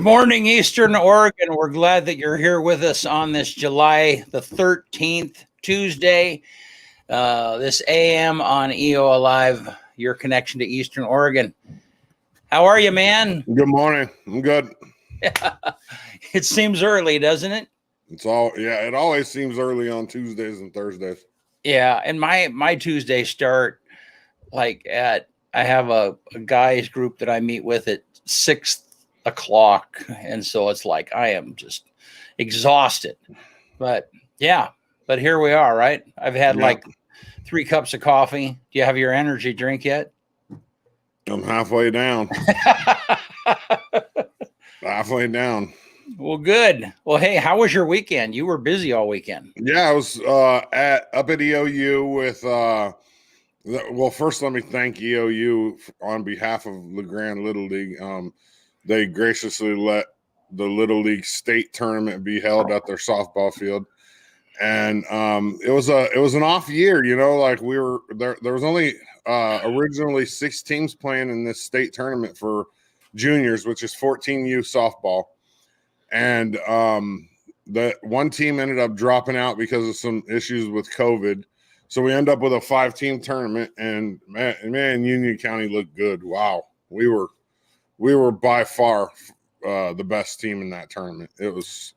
Good morning, Eastern Oregon. We're glad that you're here with us on this July the 13th, Tuesday, this AM on EOAlive, your connection to Eastern Oregon. How are you, man? Good morning. I'm good. It seems early, doesn't it? It always seems early on Tuesdays and Thursdays. Yeah, and my Tuesday start I have a guys group that I meet with at 6 o'clock, and so it's like I am just exhausted. But here we are, right? I've had like 3 cups of coffee. Do you have your energy drink yet? I'm halfway down. Halfway down. Well, good. Well, hey, how was your weekend? You were busy all weekend. Yeah, I was up at EOU with first let me thank EOU on behalf of LeGrand Little League. They graciously let the Little League state tournament be held at their softball field. And it was an off year, like we were there. There was only originally 6 teams playing in this state tournament for juniors, which is 14U softball. And the one team ended up dropping out because of some issues with COVID. So we end up with a 5-team tournament, and man, Union County looked good. Wow, we were by far the best team in that tournament. It was.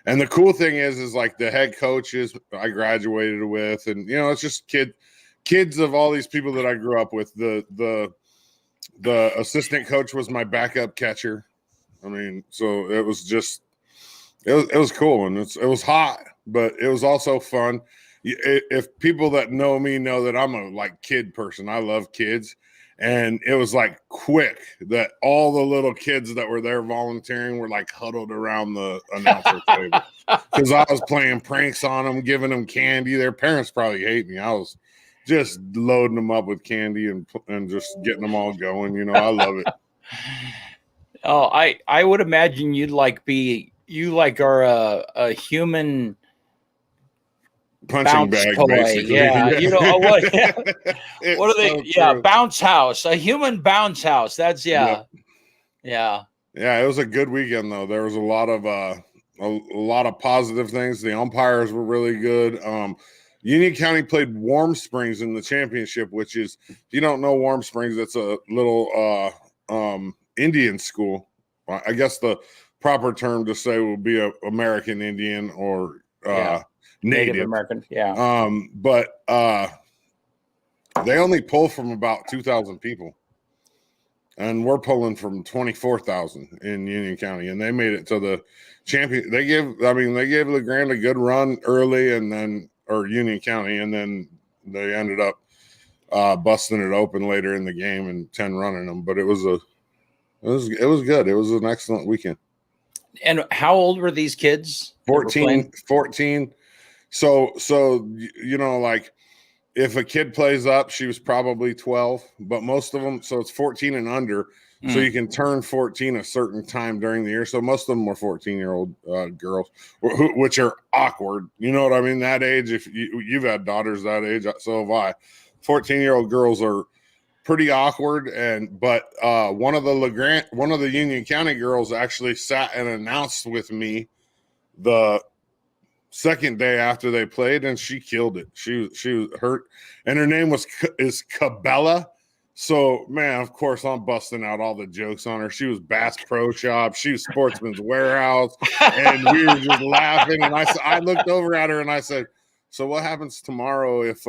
And the cool thing is like the head coaches I graduated with, and it's just kids of all these people that I grew up with. The assistant coach was my backup catcher. I mean, so it was cool, and it was hot, but it was also fun. If people that know me know that I'm a kid person, I love kids. And it was quick that all the little kids that were there volunteering were huddled around the announcer table because I was playing pranks on them, giving them candy. Their parents probably hate me. I was just loading them up with candy and just getting them all going. I love it. Oh, I would imagine you are a human punching bag, toy. Basically. Yeah. What? What are they? So yeah, true. Bounce house, a human bounce house. That's Yep. Yeah. It was a good weekend though. There was a lot of positive things. The umpires were really good. Union County played Warm Springs in the championship, which is, if you don't know Warm Springs, it's a little Indian school. I guess the proper term to say would be a American Indian or Native American. Yeah. But they only pull from about 2,000 people, and we're pulling from 24,000 in Union County, and they made it to the champion. They gave LeGrand a good run early, or Union County, and then they ended up busting it open later in the game and 10 running them. But it was good. It was an excellent weekend. And how old were these kids? 14. So if a kid plays up, she was probably 12, but most of them, so it's 14 and under. So you can turn 14 a certain time during the year. So most of them were 14-year-old girls, which are awkward. You know what I mean? That age, if you've had daughters that age, so have I. 14-year-old girls are pretty awkward, but one of the Union County girls actually sat and announced with me the second day after they played, and she killed it. She was hurt, and her name is Cabela. So man, of course I'm busting out all the jokes on her. She was Bass Pro Shop, she was Sportsman's Warehouse, and we were just laughing. And I looked over at her and I said, "So what happens tomorrow if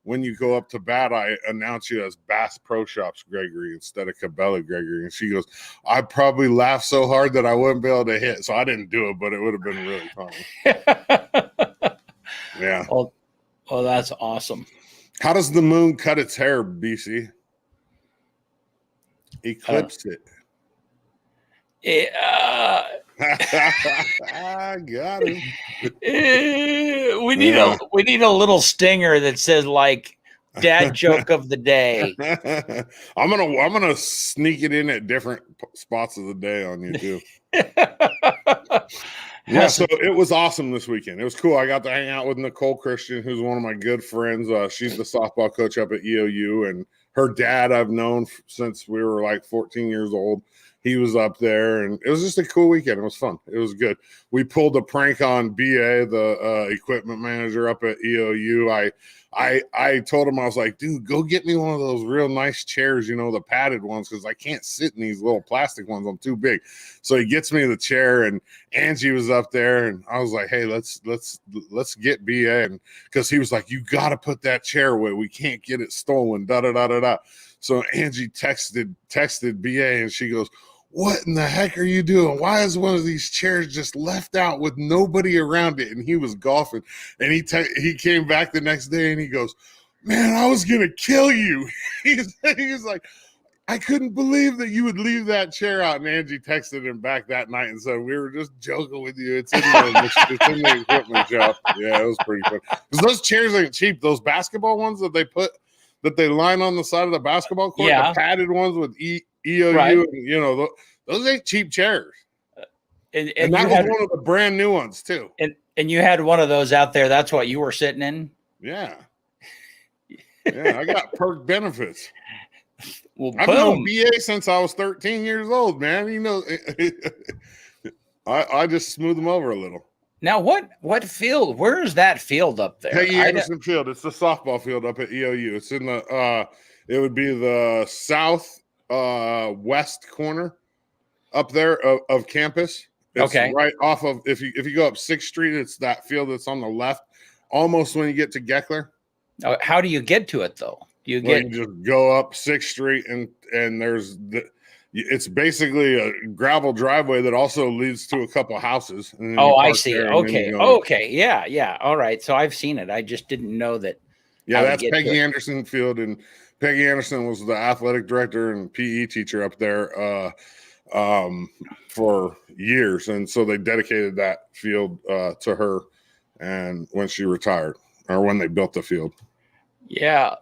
when you go up to bat, I announce you as Bass Pro Shops Gregory instead of Cabela Gregory?" And she goes, "I probably laughed so hard that I wouldn't be able to hit." So I didn't do it, but it would have been really funny. Yeah. Oh, that's awesome. How does the moon cut its hair, BC? Eclipse it. I got him. We need a little stinger that says dad joke of the day. I'm gonna sneak it in at different spots of the day on YouTube. Yeah, so it was awesome this weekend. It was cool. I got to hang out with Nicole Christian, who's one of my good friends. She's the softball coach up at EOU, and her dad I've known since we were 14 years old. he was up there, and it was just a cool weekend. It was fun. It was good. We pulled a prank on BA, the equipment manager up at EOU. I told him, I was like, dude, go get me one of those real nice chairs, the padded ones, because I can't sit in these little plastic ones. I'm too big. So he gets me the chair, and Angie was up there, and I was like, hey, let's get BA, and because he was like, you got to put that chair away. We can't get it stolen. Da da da da da. So Angie texted BA, and she goes, what in the heck are you doing? Why is one of these chairs just left out with nobody around it? And he was golfing, and he came back the next day, and he goes, man, I was going to kill you. He's like, I couldn't believe that you would leave that chair out. And Angie texted him back that night and said, we were just joking with you. It's in the equipment shop. Yeah, it was pretty fun. Because those chairs ain't cheap. Those basketball ones that they line on the side of the basketball court, the padded ones with EOU, right. And those ain't cheap chairs. And that was one of the brand new ones too. And you had one of those out there. That's what you were sitting in. Yeah. Yeah, I got perk benefits. Well, I've known BA since I was 13 years old, man. I just smooth them over a little. Now, what field? Where is that field up there? Peggy Anderson Field. It's the softball field up at EOU. It's in the it would be the south west corner up there of campus. It's right off of if you go up 6th Street, it's that field that's on the left, almost when you get to Geckler. How do you get to it though? You just go up 6th Street and it's basically a gravel driveway that also leads to a couple houses. Oh, I see. Okay. Yeah. All right. So I've seen it. I just didn't know that. Yeah, that's Peggy Anderson Field, and Peggy Anderson was the athletic director and PE teacher up there for years, and so they dedicated that field to her, and when she retired or when they built the field. Yeah.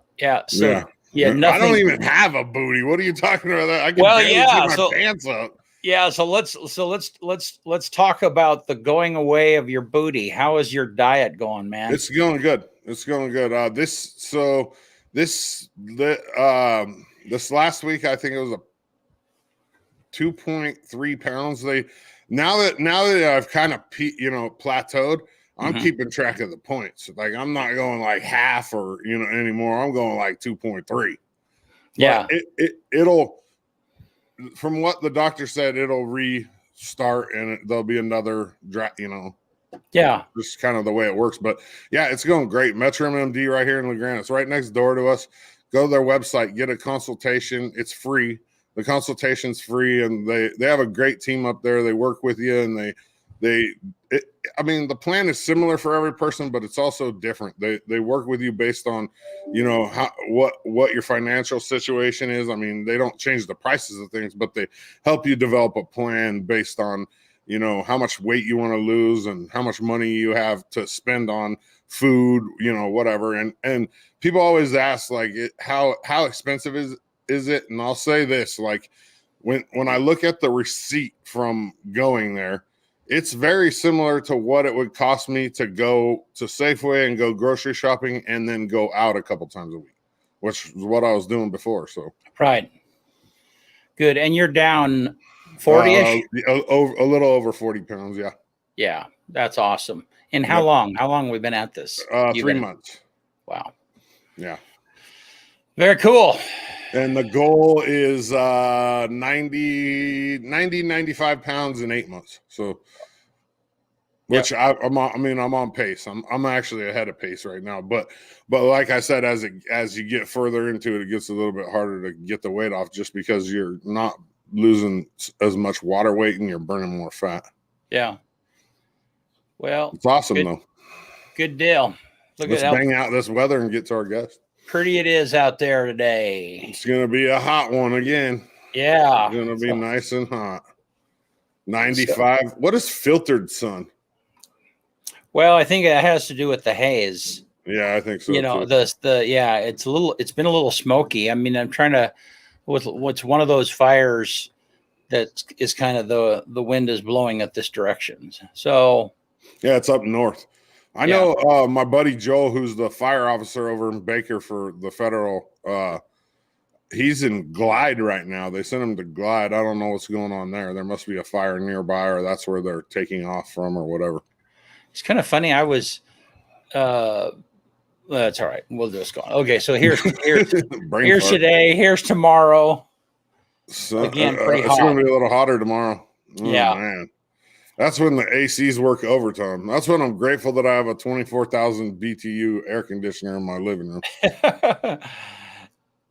So nothing. I don't even have a booty. What are you talking about? I can get my pants up. Yeah, so let's talk about the going away of your booty. How is your diet going, man? It's going good. This last week, I think it was a 2.3 pounds. Now that I've kind of plateaued, I'm keeping track of the points. Like I'm not going like half or anymore. I'm going like 2.3. Yeah. It'll, from what the doctor said, it'll restart and there'll be another draft, Yeah. Just kind of the way it works. But yeah, it's going great. Metro MD right here in LeGrand. It's right next door to us. Go to their website, get a consultation. It's free. The consultation's free, and they have a great team up there. They work with you, and the plan is similar for every person, but it's also different. They work with you based on, what your financial situation is. I mean, they don't change the prices of things, but they help you develop a plan based on, how much weight you want to lose and how much money you have to spend on food, whatever. And people always ask like, how expensive is it? And I'll say this, like when I look at the receipt from going there, it's very similar to what it would cost me to go to Safeway and go grocery shopping and then go out a couple times a week, which is what I was doing before. So right. Good. And you're down 40-ish? A little over 40 pounds. Yeah. Yeah. That's awesome. And how long? How long have we been at this? 3 months. Wow. Yeah. Very cool. And the goal is 95 pounds in 8 months. So, which I'm on pace. I'm actually ahead of pace right now. But like I said, as you get further into it, it gets a little bit harder to get the weight off, just because you're not losing as much water weight and you're burning more fat. Yeah. Well, it's awesome though. Good deal. Let's bang out this weather and get to our guest. Pretty it is out there today. It's gonna be a hot one again. Yeah, it's gonna be nice and hot. 95. What is filtered sun? Well, I think it has to do with the haze. Yeah, I think so. It's been a little smoky. I mean, I'm trying to what's one of those fires that is kind of the wind is blowing at this direction. So yeah, it's up north. I know my buddy Joel, who's the fire officer over in Baker for the federal he's in Glide right now. They sent him to Glide. I don't know what's going on there. There must be a fire nearby, or that's where they're taking off from, or whatever. It's kind of funny. I was, that's all right. We'll just go on. Okay, so here's today. Here's tomorrow. So, again, pretty hot. It's going to be a little hotter tomorrow. Oh, yeah, man. That's when the ACs work overtime. That's when I'm grateful that I have a 24,000 BTU air conditioner in my living room.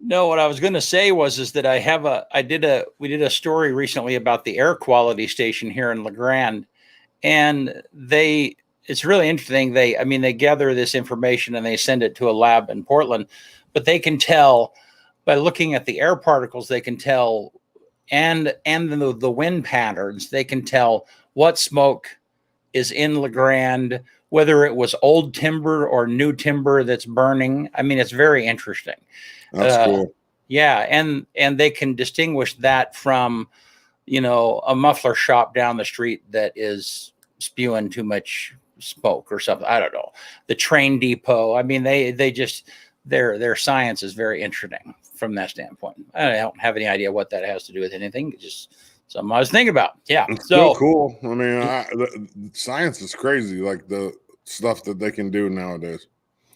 No, what I was going to say was that we did a story recently about the air quality station here in LeGrand, and it's really interesting. They gather this information and they send it to a lab in Portland, but they can tell by looking at the air particles, they can tell, and the wind patterns, they can tell what smoke is in LeGrand, whether it was old timber or new timber that's burning. I mean, it's very interesting. That's cool. Yeah, and they can distinguish that from, a muffler shop down the street that is spewing too much smoke or something. I don't know. The train depot. I mean, they just their science is very interesting from that standpoint. I don't have any idea what that has to do with anything. It's just something I was thinking about. Yeah, it's so cool. I mean, the science is crazy. Like the stuff that they can do nowadays.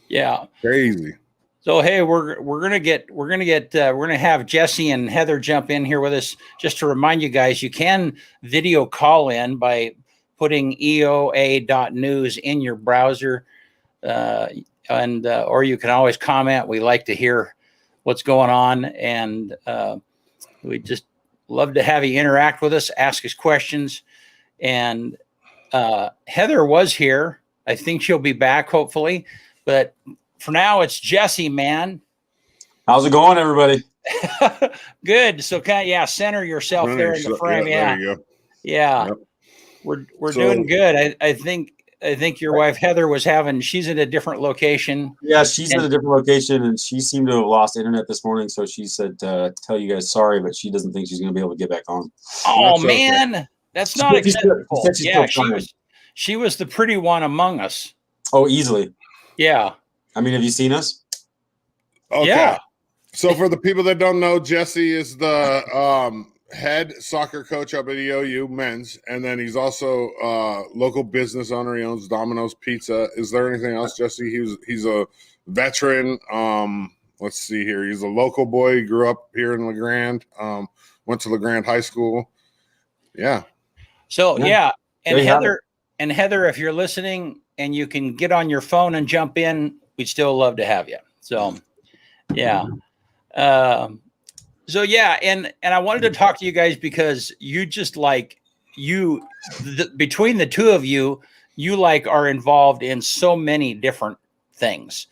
Yeah, crazy. So hey, we're gonna have Jessy and Heather jump in here with us. Just to remind you guys, you can video call in by putting EOA.news in your browser, or you can always comment. We like to hear what's going on, and we just love to have you interact with us, ask us questions. And Heather was here. I think she'll be back hopefully, but for now, it's Jessy, man. How's it going, everybody? Good. So, center yourself there in the frame. Yeah, there you go. Yeah, yep. We're doing good. I think your wife Heather she's in a different location. Yeah, she's in a different location, and she seemed to have lost internet this morning. So she said, "Tell you guys sorry, but she doesn't think she's going to be able to get back on." Oh man, that's not acceptable. Yeah, she was the pretty one among us. Oh, easily. Yeah. I mean, have you seen us? Okay. Yeah. So for the people that don't know, Jessy is the head soccer coach up at EOU men's, and then he's also local business owner. He owns Domino's Pizza. Is there anything else, Jessy? He's a veteran. Let's see here. He's a local boy. He grew up here in LeGrand. Went to LeGrand High School. Yeah. So and Heather, if you're listening and you can get on your phone and jump in, we'd still love to have you. So, yeah. And I wanted to talk to you guys because you just between the two of you, are involved in so many different things.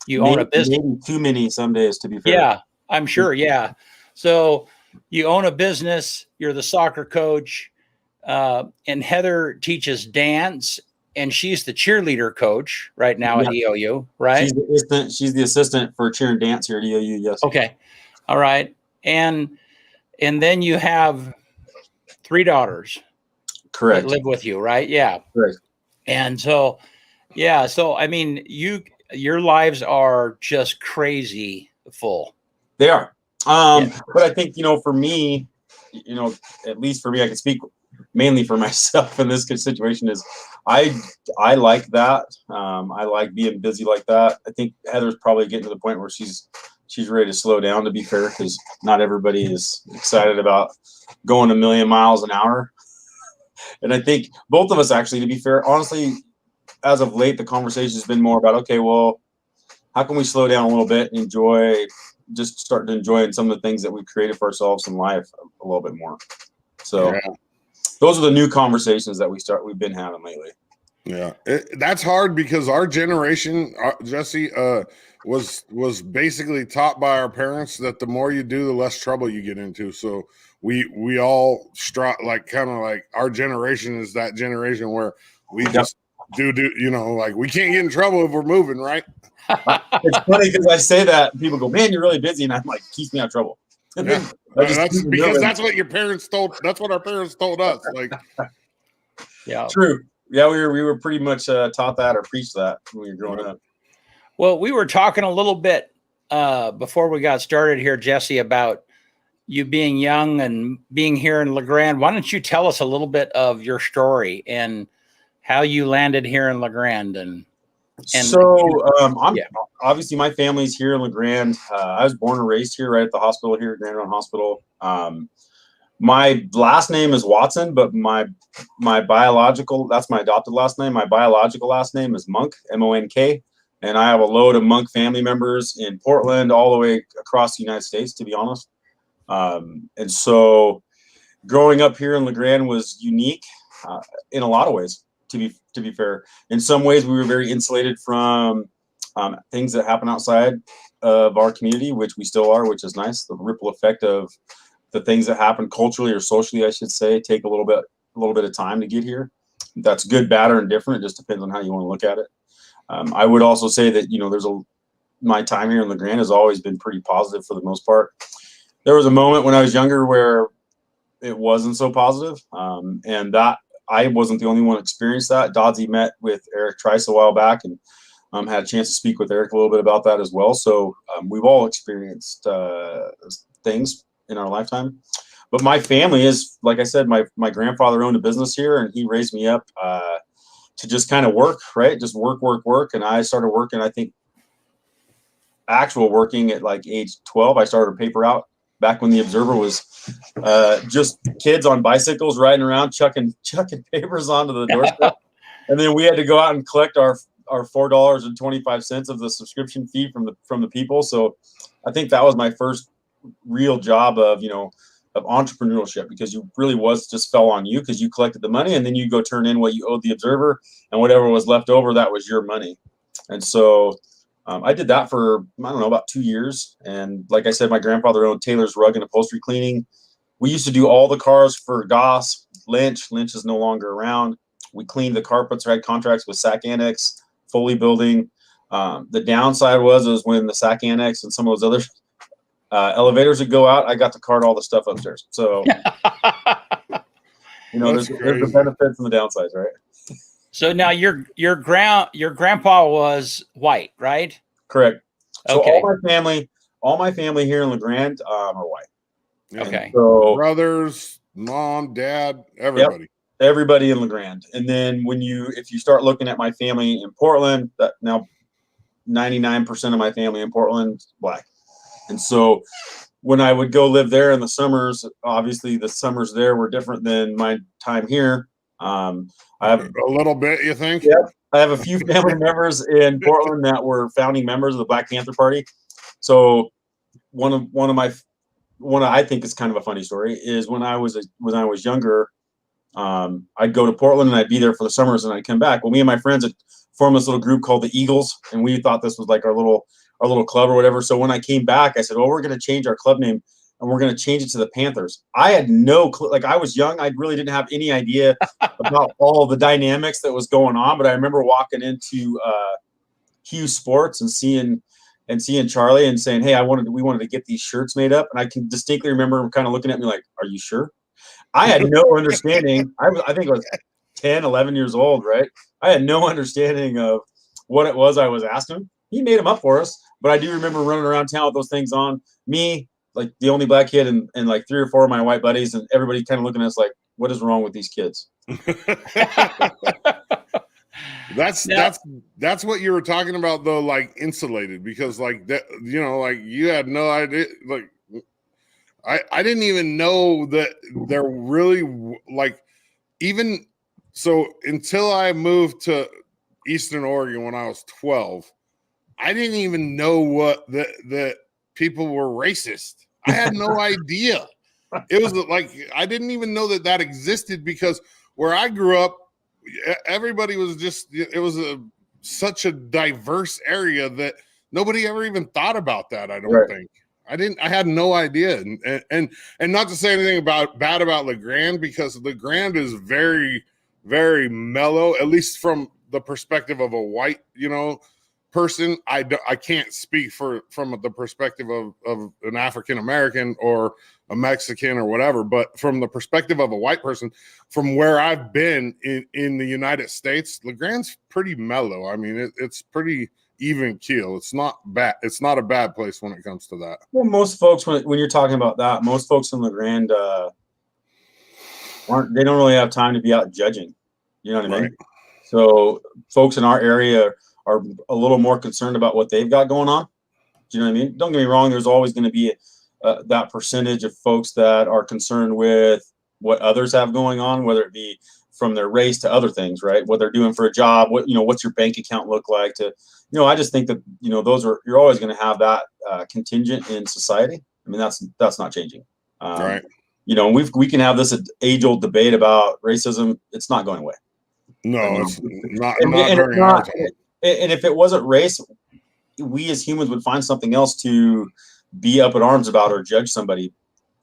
You own a business. Maybe too many some days, to be fair. Yeah, I'm sure. Yeah. So you own a business. You're the soccer coach. And Heather teaches dance. And she's the cheerleader coach right now at EOU, right? She's the assistant for cheer and dance here at EOU, yes. Okay. All right. And then you have 3 daughters. Correct. That live with you, right? Yeah. Correct. And so, I mean, your lives are just crazy full. They are. But I think, for me, at least for me, I can speak mainly for myself in this situation is I like that. I like being busy like that. I think Heather's probably getting to the point where she's ready to slow down, to be fair, because not everybody is excited about going a million miles an hour. And I think both of us, actually, to be fair, honestly, as of late, the conversation has been more about, okay, well, how can we slow down a little bit and just start to enjoy some of the things that we've created for ourselves in life a little bit more. So those are the new conversations that we've been having lately. Yeah, that's hard because our generation, Jessy, was basically taught by our parents that the more you do, the less trouble you get into. So we all our generation is that generation where we just do we can't get in trouble if we're moving, right? It's funny because I say that and people go, "Man, you're really busy," and I'm like, "Keeps me out of trouble." Yeah. That's what your parents told. That's what our parents told us. Like, yeah, true. Yeah, we were pretty much taught that or preached that when we were growing up. Well, we were talking a little bit before we got started here, Jessy, about you being young and being here in LeGrand. Why don't you tell us a little bit of your story and how you landed here in LeGrand? And I'm yeah. obviously my family's here in LeGrand. I was born and raised here, right at the hospital here at Grand Run Hospital. My last name is Watson, but my biological, that's my adopted last name. My biological last name is Monk, M-O-N-K. And I have a load of Monk family members in Portland, all the way across the United States, to be honest. And so growing up here in LeGrand was unique in a lot of ways, to be fair. In some ways, we were very insulated from things that happen outside of our community, which we still are, which is nice. The ripple effect of the things that happen culturally or socially, I should say, take a little bit of time to get here. That's good, bad, or indifferent. It just depends on how you want to look at it. I would also say that, you know, my time here in LeGrand has always been pretty positive for the most part. There was a moment when I was younger where it wasn't so positive, and that I wasn't the only one who experienced that. Dodsy met with Eric Trice a while back, and had a chance to speak with Eric a little bit about that as well. So we've all experienced things in our lifetime. But my family is, like I said, my grandfather owned a business here, and he raised me up to just kind of work, right? Just work. And I started working, I think, actual working at like age 12. I started a paper out back when the Observer was just kids on bicycles riding around, chucking papers onto the doorstep. And then we had to go out and collect our $4.25 of the subscription fee from the people. So I think that was my first real job of entrepreneurship, because you really just fell on you, because you collected the money and then you go turn in what you owed the Observer, and whatever was left over, that was your money. And so I did that for, I don't know, about 2 years. And like I said, my grandfather owned Taylor's Rug and Upholstery Cleaning. We used to do all the cars for Goss. Lynch is no longer around. We cleaned the carpets, or had contracts with Sac Annex, Foley Building. The downside was when the Sac Annex and some of those other elevators would go out, I got to cart all the stuff upstairs. So, there's the benefits and the downsides, right? So now your grandpa was white, right? Correct. So okay. all my family here in LeGrand are white. Okay. So brothers, mom, dad, everybody. Yep, everybody in LeGrand. And then if you start looking at my family in Portland, that now 99% of my family in Portland black. And so when I would go live there in the summers, obviously the summers there were different than my time here. I have a little bit, you think? Yeah, I have a few family members in Portland that were founding members of the Black Panther Party. So one I think is kind of a funny story is when I was younger, I'd go to Portland and I'd be there for the summers and I'd come back. Well, me and my friends had formed this little group called the Eagles, and we thought this was like our little club or whatever. So when I came back, I said, well, we're going to change our club name and we're going to change it to the Panthers. I had no clue. Like, I was young. I really didn't have any idea about all the dynamics that was going on. But I remember walking into Hughes Sports and seeing Charlie and saying, hey, we wanted to get these shirts made up. And I can distinctly remember him kind of looking at me like, are you sure? I had no understanding. I think I was 10, 11 years old, right? I had no understanding of what it was I was asking him. He made them up for us. But I do remember running around town with those things on. Me, like the only black kid, and like 3 or 4 of my white buddies, and everybody kind of looking at us like, what is wrong with these kids? That's what you were talking about, though, like insulated, because like that, like you had no idea. Like I didn't even know that they're really like, even so, until I moved to Eastern Oregon when I was 12, I didn't even know what that people were racist. I had no idea. It was like, I didn't even know that existed, because where I grew up, everybody was just, it was such a diverse area that nobody ever even thought about that. I don't think. I had no idea. And not to say anything bad about LeGrand, because LeGrand is very, very mellow, at least from the perspective of a white, person. I can't speak from the perspective of an African American or a Mexican or whatever, but from the perspective of a white person, from where I've been in the United States, LeGrand's pretty mellow. I mean, it's pretty even keel. It's not bad. It's not a bad place when it comes to that. Well, most folks, when you're talking about that, most folks in LeGrand they don't really have time to be out judging. You know what I mean? Right. So folks in our area are a little more concerned about what they've got going on. Do you know what I mean? Don't get me wrong. There's always going to be that percentage of folks that are concerned with what others have going on, whether it be from their race to other things, right? What they're doing for a job, what's your bank account look like to, I just think that, you're always going to have that contingent in society. I mean, that's not changing. Right. We can have this age old debate about racism. It's not going away. No, it's not during our time. And if it wasn't race, we as humans would find something else to be up in arms about or judge somebody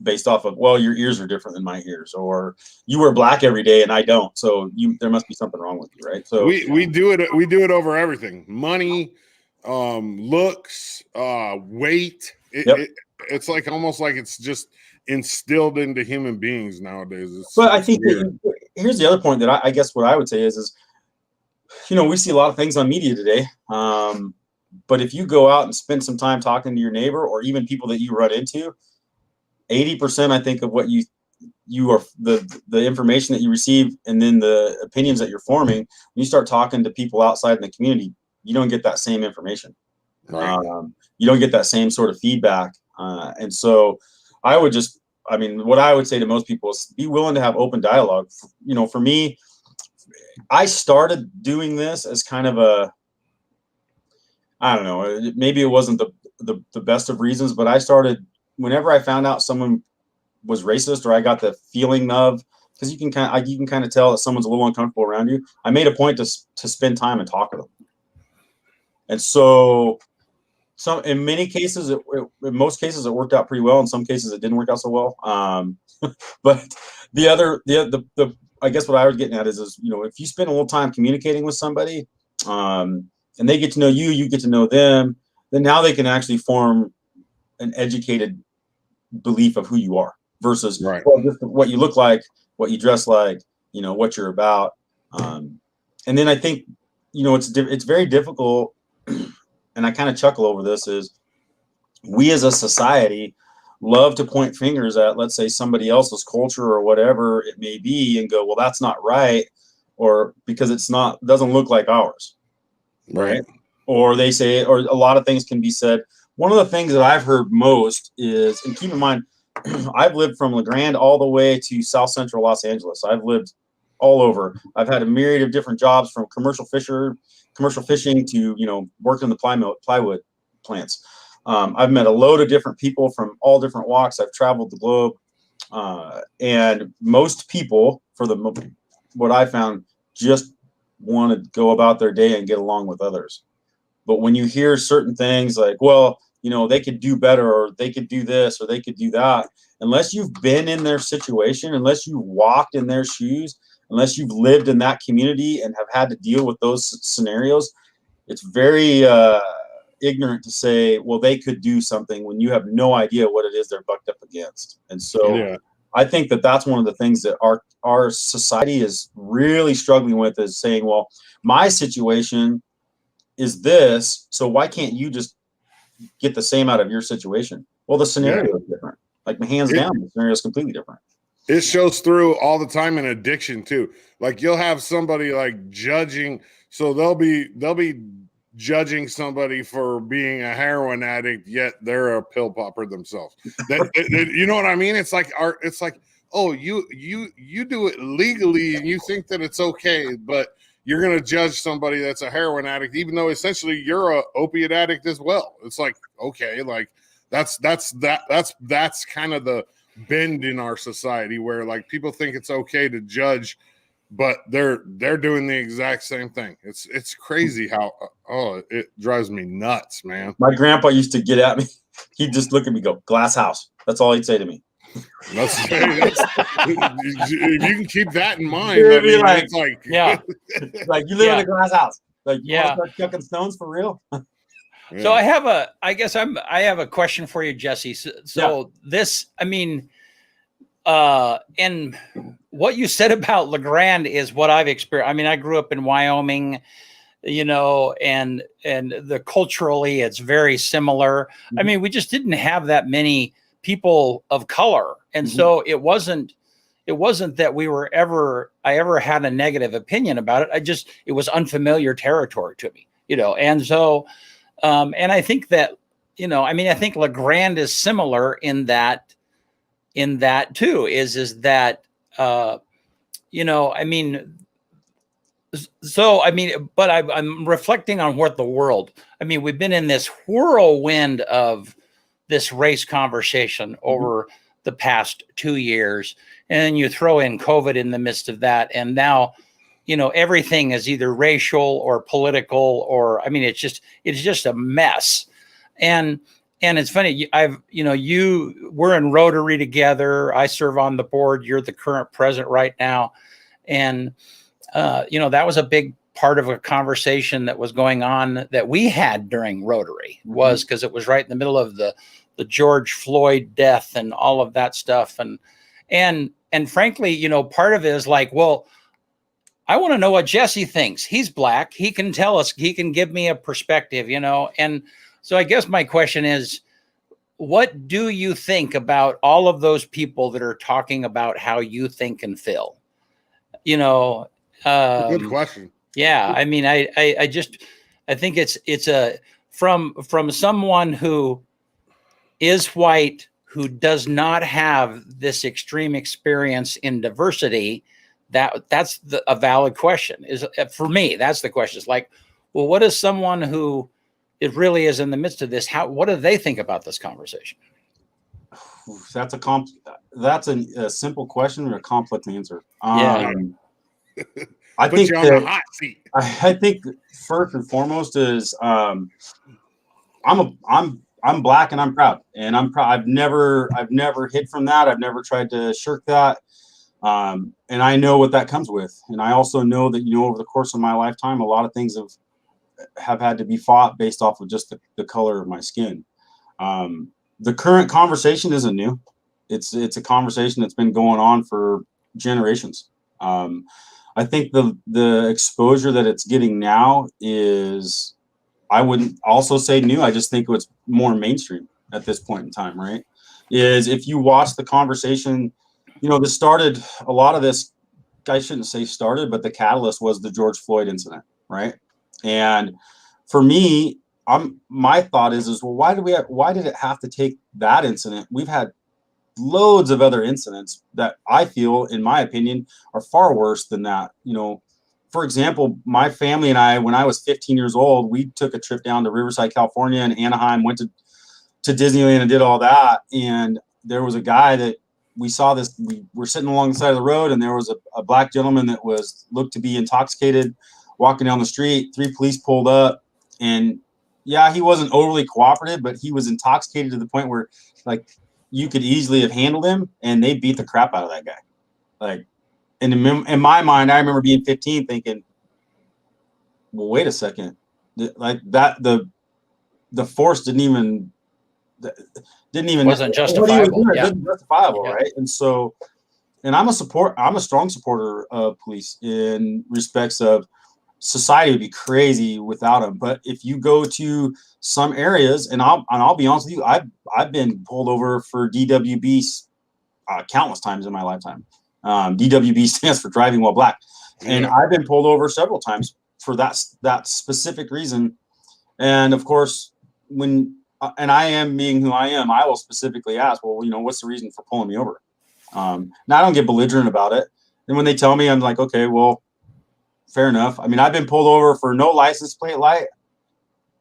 based off of, well, your ears are different than my ears, or you wear black every day and I don't, so there must be something wrong with you, right? So we do it over everything: money, looks, weight. It's like almost like it's just instilled into human beings nowadays. But I think here's the other point that I guess what I would say is we see a lot of things on media today. But if you go out and spend some time talking to your neighbor or even people that you run into, 80%, I think, of what you are the information that you receive and then the opinions that you're forming, when you start talking to people outside in the community, you don't get that same information. Right. You don't get that same sort of feedback. And so what I would say to most people is be willing to have open dialogue. For me, I started doing this as kind of I don't know, maybe it wasn't the best of reasons, but I started whenever I found out someone was racist or I got the feeling of, because you can kind of tell that someone's a little uncomfortable around you. I made a point to spend time and talk with them. And so in many cases, in most cases, it worked out pretty well. In some cases, it didn't work out so well. But the I guess what I was getting at is if you spend a little time communicating with somebody, and they get to know you, you get to know them, then now they can actually form an educated belief of who you are versus just what you look like, what you dress like, what you're about. And then I think, it's very difficult, and I kind of chuckle over this, is we as a society love to point fingers at, let's say, somebody else's culture or whatever it may be and go, well, that's not right, or because doesn't look like ours. Right. Or they say, or a lot of things can be said. One of the things that I've heard most is, and keep in mind, I've lived from LeGrand all the way to South Central Los Angeles. I've lived all over. I've had a myriad of different jobs, from commercial fishing to, working in the plywood plants. I've met a load of different people from all different walks. I've traveled the globe. And most people, what I found, just want to go about their day and get along with others. But when you hear certain things like, well, they could do better, or they could do this, or they could do that, unless you've been in their situation, unless you've walked in their shoes, unless you've lived in that community and have had to deal with those scenarios, it's very ignorant to say, well, they could do something when you have no idea what it is they're bucked up against. And so I think that that's one of the things that our society is really struggling with, is saying, well, my situation is this, so why can't you just get the same out of your situation? Well, the scenario is different. Like, hands down, the scenario is completely different. It shows through all the time in addiction too. Like, you'll have somebody like judging, so they'll be judging somebody for being a heroin addict, yet they're a pill popper themselves. You know what I mean? It's like oh, you do it legally and you think that it's okay, but you're going to judge somebody that's a heroin addict, even though essentially you're a opiate addict as well. It's like, okay, like that's kind of the bend in our society, where like people think it's okay to judge, but they're doing the exact same thing. It's crazy how it drives me nuts, man. My grandpa used to get at me. He'd just look at me, go, "Glass house." That's all he'd say to me. If you can keep that in mind, it's like like you live in a glass house. Like, you want to start chucking stones for real? So I have a question for you, Jesse. So this, I mean, and what you said about LeGrand is what I've experienced. I mean, I grew up in Wyoming, and the culturally it's very similar. I mean, we just didn't have that many people of color, and so it wasn't that I ever had a negative opinion about it. It was unfamiliar territory to me, and so and I think that I think LeGrand is similar in that too, is that I mean, so I mean, but I'm reflecting on what the world. I mean, we've been in this whirlwind of this race conversation over the past 2 years, and you throw in COVID in the midst of that, and now, everything is either racial or political, or I mean, it's just a mess, and it's funny. We're in Rotary together. I serve on the board. You're the current president right now, and that was a big part of a conversation that was going on that we had during Rotary, was because it was right in the middle of the George Floyd death and all of that stuff. And frankly, part of it is like, well, I want to know what Jessy thinks. He's Black. He can tell us, he can give me a perspective, and so I guess my question is, what do you think about all of those people that are talking about how you think and feel? Good question. Yeah, I mean, I think it's from someone who is white, who does not have this extreme experience in diversity. That's a valid question. Is for me, that's the question. It's like, well, what is someone who it really is in the midst of this? What do they think about this conversation? That's a simple question or a complex answer. Yeah. I Put think you on the hot seat. I think first and foremost is I'm Black and I'm proud, and I'm proud. I've never hid from that. I've never tried to shirk that, and I know what that comes with. And I also know that over the course of my lifetime, a lot of things have had to be fought based off of just the color of my skin. The current conversation isn't new. It's a conversation that's been going on for generations. I think the exposure that it's getting now is, I wouldn't also say new. I just think it's more mainstream at this point in time, right? Is if you watch the conversation, this started, a lot of this, I shouldn't say started, but the catalyst was the George Floyd incident, right? And for me, my thought is well, why did it have to take that incident? We've had loads of other incidents that I feel, in my opinion, are far worse than that. For example, my family and I, when I was 15 years old, we took a trip down to Riverside, California, and Anaheim, went to Disneyland and did all that. And there was a guy that we saw this, we were sitting along the side of the road, and there was a Black gentleman that looked to be intoxicated walking down the street. 3 police pulled up, and yeah, he wasn't overly cooperative, but he was intoxicated to the point where, like, you could easily have handled him, and they beat the crap out of that guy. Like, and in my mind, I remember being 15 thinking, well, wait a second, like that, the force didn't even wasn't justifiable. Yeah. It wasn't justifiable, right? And so, and I'm a strong supporter of police in respects of society would be crazy without them. But if you go to some areas, and I'll be honest with you, I've been pulled over for DWB countless times in my lifetime. DWB stands for driving while Black, and I've been pulled over several times for that specific reason. And of course, and I am being who I am, I will specifically ask, well, what's the reason for pulling me over? Now I don't get belligerent about it. And when they tell me, I'm like, okay, well, fair enough. I mean, I've been pulled over for no license plate light.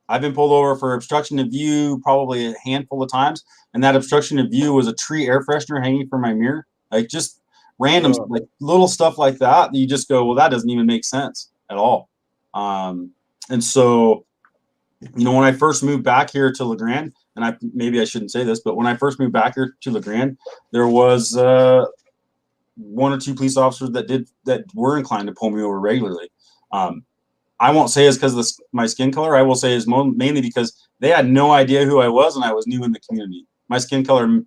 I've been pulled over for obstruction of view probably a handful of times. And that obstruction of view was a tree air freshener hanging from my mirror. Like, just random, like little stuff like that you just go, well, that doesn't even make sense at all. And so, when I first moved back here to LeGrand, and maybe I shouldn't say this, but when I first moved back here to LeGrand, there was 1 or 2 police officers that were inclined to pull me over regularly. I won't say it's because of my skin color. I will say it's mainly because they had no idea who I was, and I was new in the community. My skin color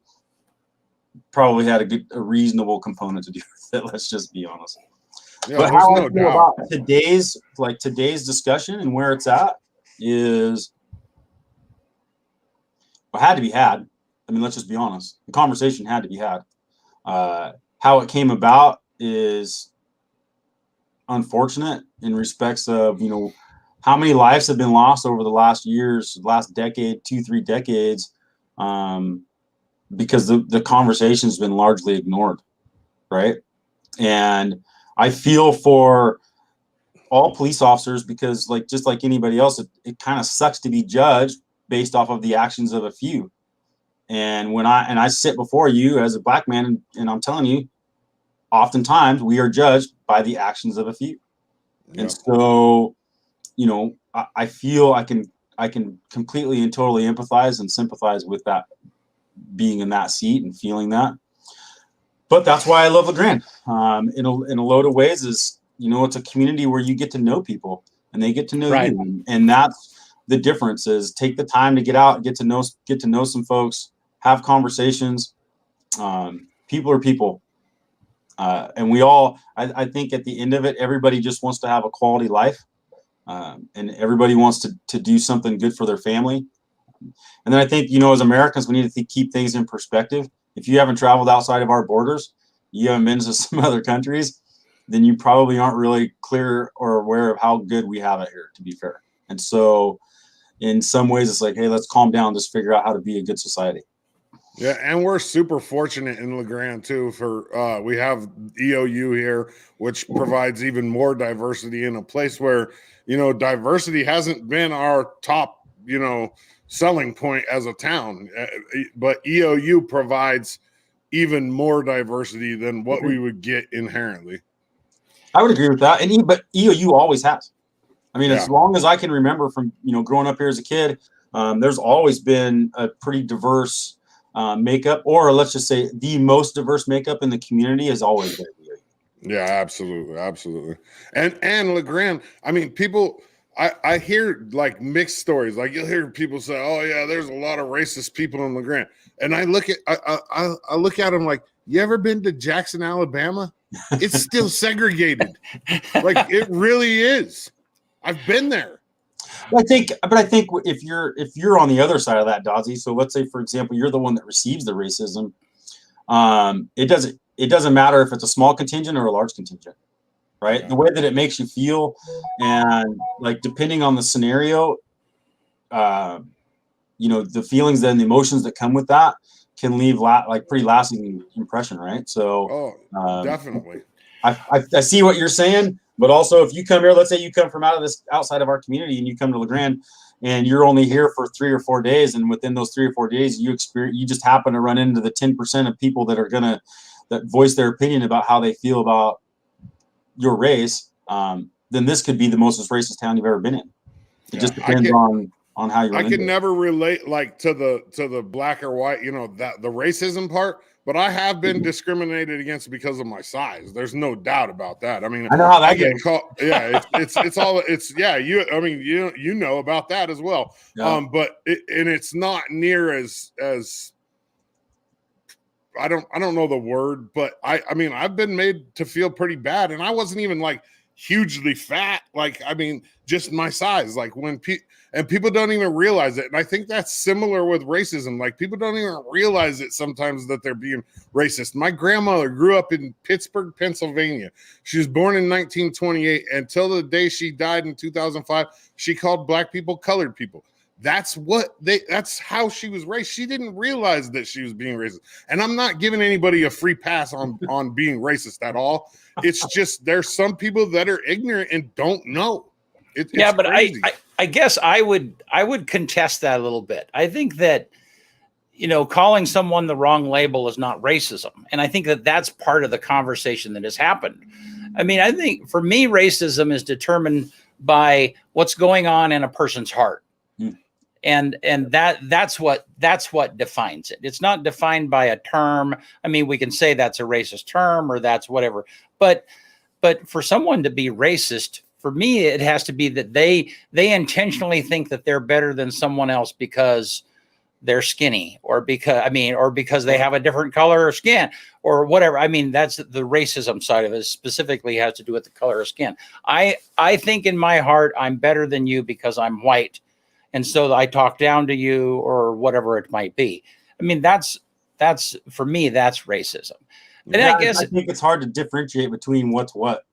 probably had a reasonable component to do with it. Let's just be honest. Yeah, But there's how no I feel doubt. about today's discussion and where it's at is, well, had to be had. I mean, let's just be honest. The conversation had to be had. How it came about is unfortunate in respects of, how many lives have been lost over the last decade, 2-3 decades, because the conversation's been largely ignored, right? And I feel for all police officers because, just like anybody else, it kind of sucks to be judged based off of the actions of a few. And when I sit before you as a black man, and I'm telling you, oftentimes we are judged by the actions of a few. Yep. And so, I feel I can completely and totally empathize and sympathize with that, being in that seat and feeling that. But that's why I love LeGrand. In a load of ways is, it's a community where you get to know people and they get to know you. And that's the difference, is take the time to get out, get to know some folks, have conversations. People are people. And we all, I think at the end of it, everybody just wants to have a quality life. And everybody wants to do something good for their family. And then I think, as Americans, we need to keep things in perspective. If you haven't traveled outside of our borders, you haven't been to some other countries, then you probably aren't really clear or aware of how good we have it here, to be fair. And so in some ways, it's like, hey, let's calm down, just figure out how to be a good society. Yeah, and we're super fortunate in LeGrand too. For we have EOU here, which provides even more diversity in a place where diversity hasn't been our top selling point as a town, but EOU provides even more diversity than what we would get inherently. I would agree with that, but EOU always has. I mean, as long as I can remember from growing up here as a kid, there's always been a pretty diverse makeup, or let's just say the most diverse makeup in the community has always been EOU. Yeah, absolutely. And LeGrand, I mean, people, I hear like mixed stories. Like you'll hear people say, "Oh yeah, there's a lot of racist people in LeGrand," and I look at them like, "You ever been to Jackson, Alabama? It's still segregated. Like it really is. I've been there." I think if you're on the other side of that, Dodzy, so let's say, for example, you're the one that receives the racism. It doesn't matter if it's a small contingent or a large contingent, right? Yeah. The way that it makes you feel, and like depending on the scenario, the feelings and the emotions that come with that can leave pretty lasting impression, right? So, definitely. I see what you're saying, but also if you come here, let's say you come from outside of our community and you come to LeGrand and you're only here for 3 or 4 days, and within those 3 or 4 days you just happen to run into the 10% of people that are that voice their opinion about how they feel about your race, then this could be the most racist town you've ever been in. It just depends on how you run. I could never relate like to the black or white, that the racism part, but I have been discriminated against because of my size. There's no doubt about that. I mean, I know how that get caught. Yeah, you know about that as well. Yeah. But it's not near as I don't know the word, but I mean, I've been made to feel pretty bad, and I wasn't even like hugely fat. Like, I mean, just my size. Like when people don't even realize it. And I think that's similar with racism. Like people don't even realize it sometimes that they're being racist. My grandmother grew up in Pittsburgh, Pennsylvania. She was born in 1928. Until the day she died in 2005, she called black people colored people. That's how she was raised. She didn't realize that she was being racist. And I'm not giving anybody a free pass on being racist at all. It's just there's some people that are ignorant and don't know. It's but crazy. I guess I would contest that a little bit. I think that calling someone the wrong label is not racism, and I think that that's part of the conversation that has happened. I mean, I think for me, racism is determined by what's going on in a person's heart. And that's what defines it. It's not defined by a term. I mean, we can say that's a racist term or that's whatever, but for someone to be racist, for me, it has to be that they intentionally think that they're better than someone else because they're skinny, or because they have a different color of skin, or whatever. I mean, that's the racism side of it. Specifically has to do with the color of skin. I think in my heart I'm better than you because I'm white, and so I talk down to you, or whatever it might be. I mean, that's for me, that's racism. And Yeah, I guess I think it's hard to differentiate between what's what.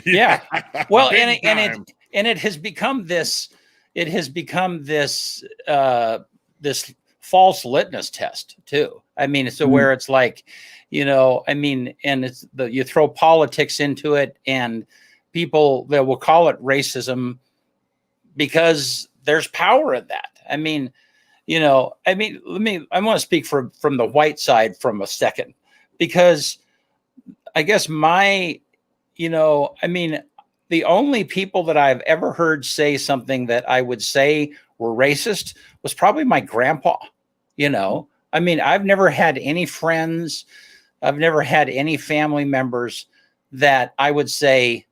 Yeah. Well, Big and it has become this. It has become this this false litmus test too. I mean, so where it's like, I mean, and it's you throw politics into it, and people that will call it racism because there's power in that. I mean, I want to speak from the white side from a second, because I guess I mean, the only people that I've ever heard say something that I would say were racist was probably my grandpa. I mean, I've never had any friends, I've never had any family members that I would say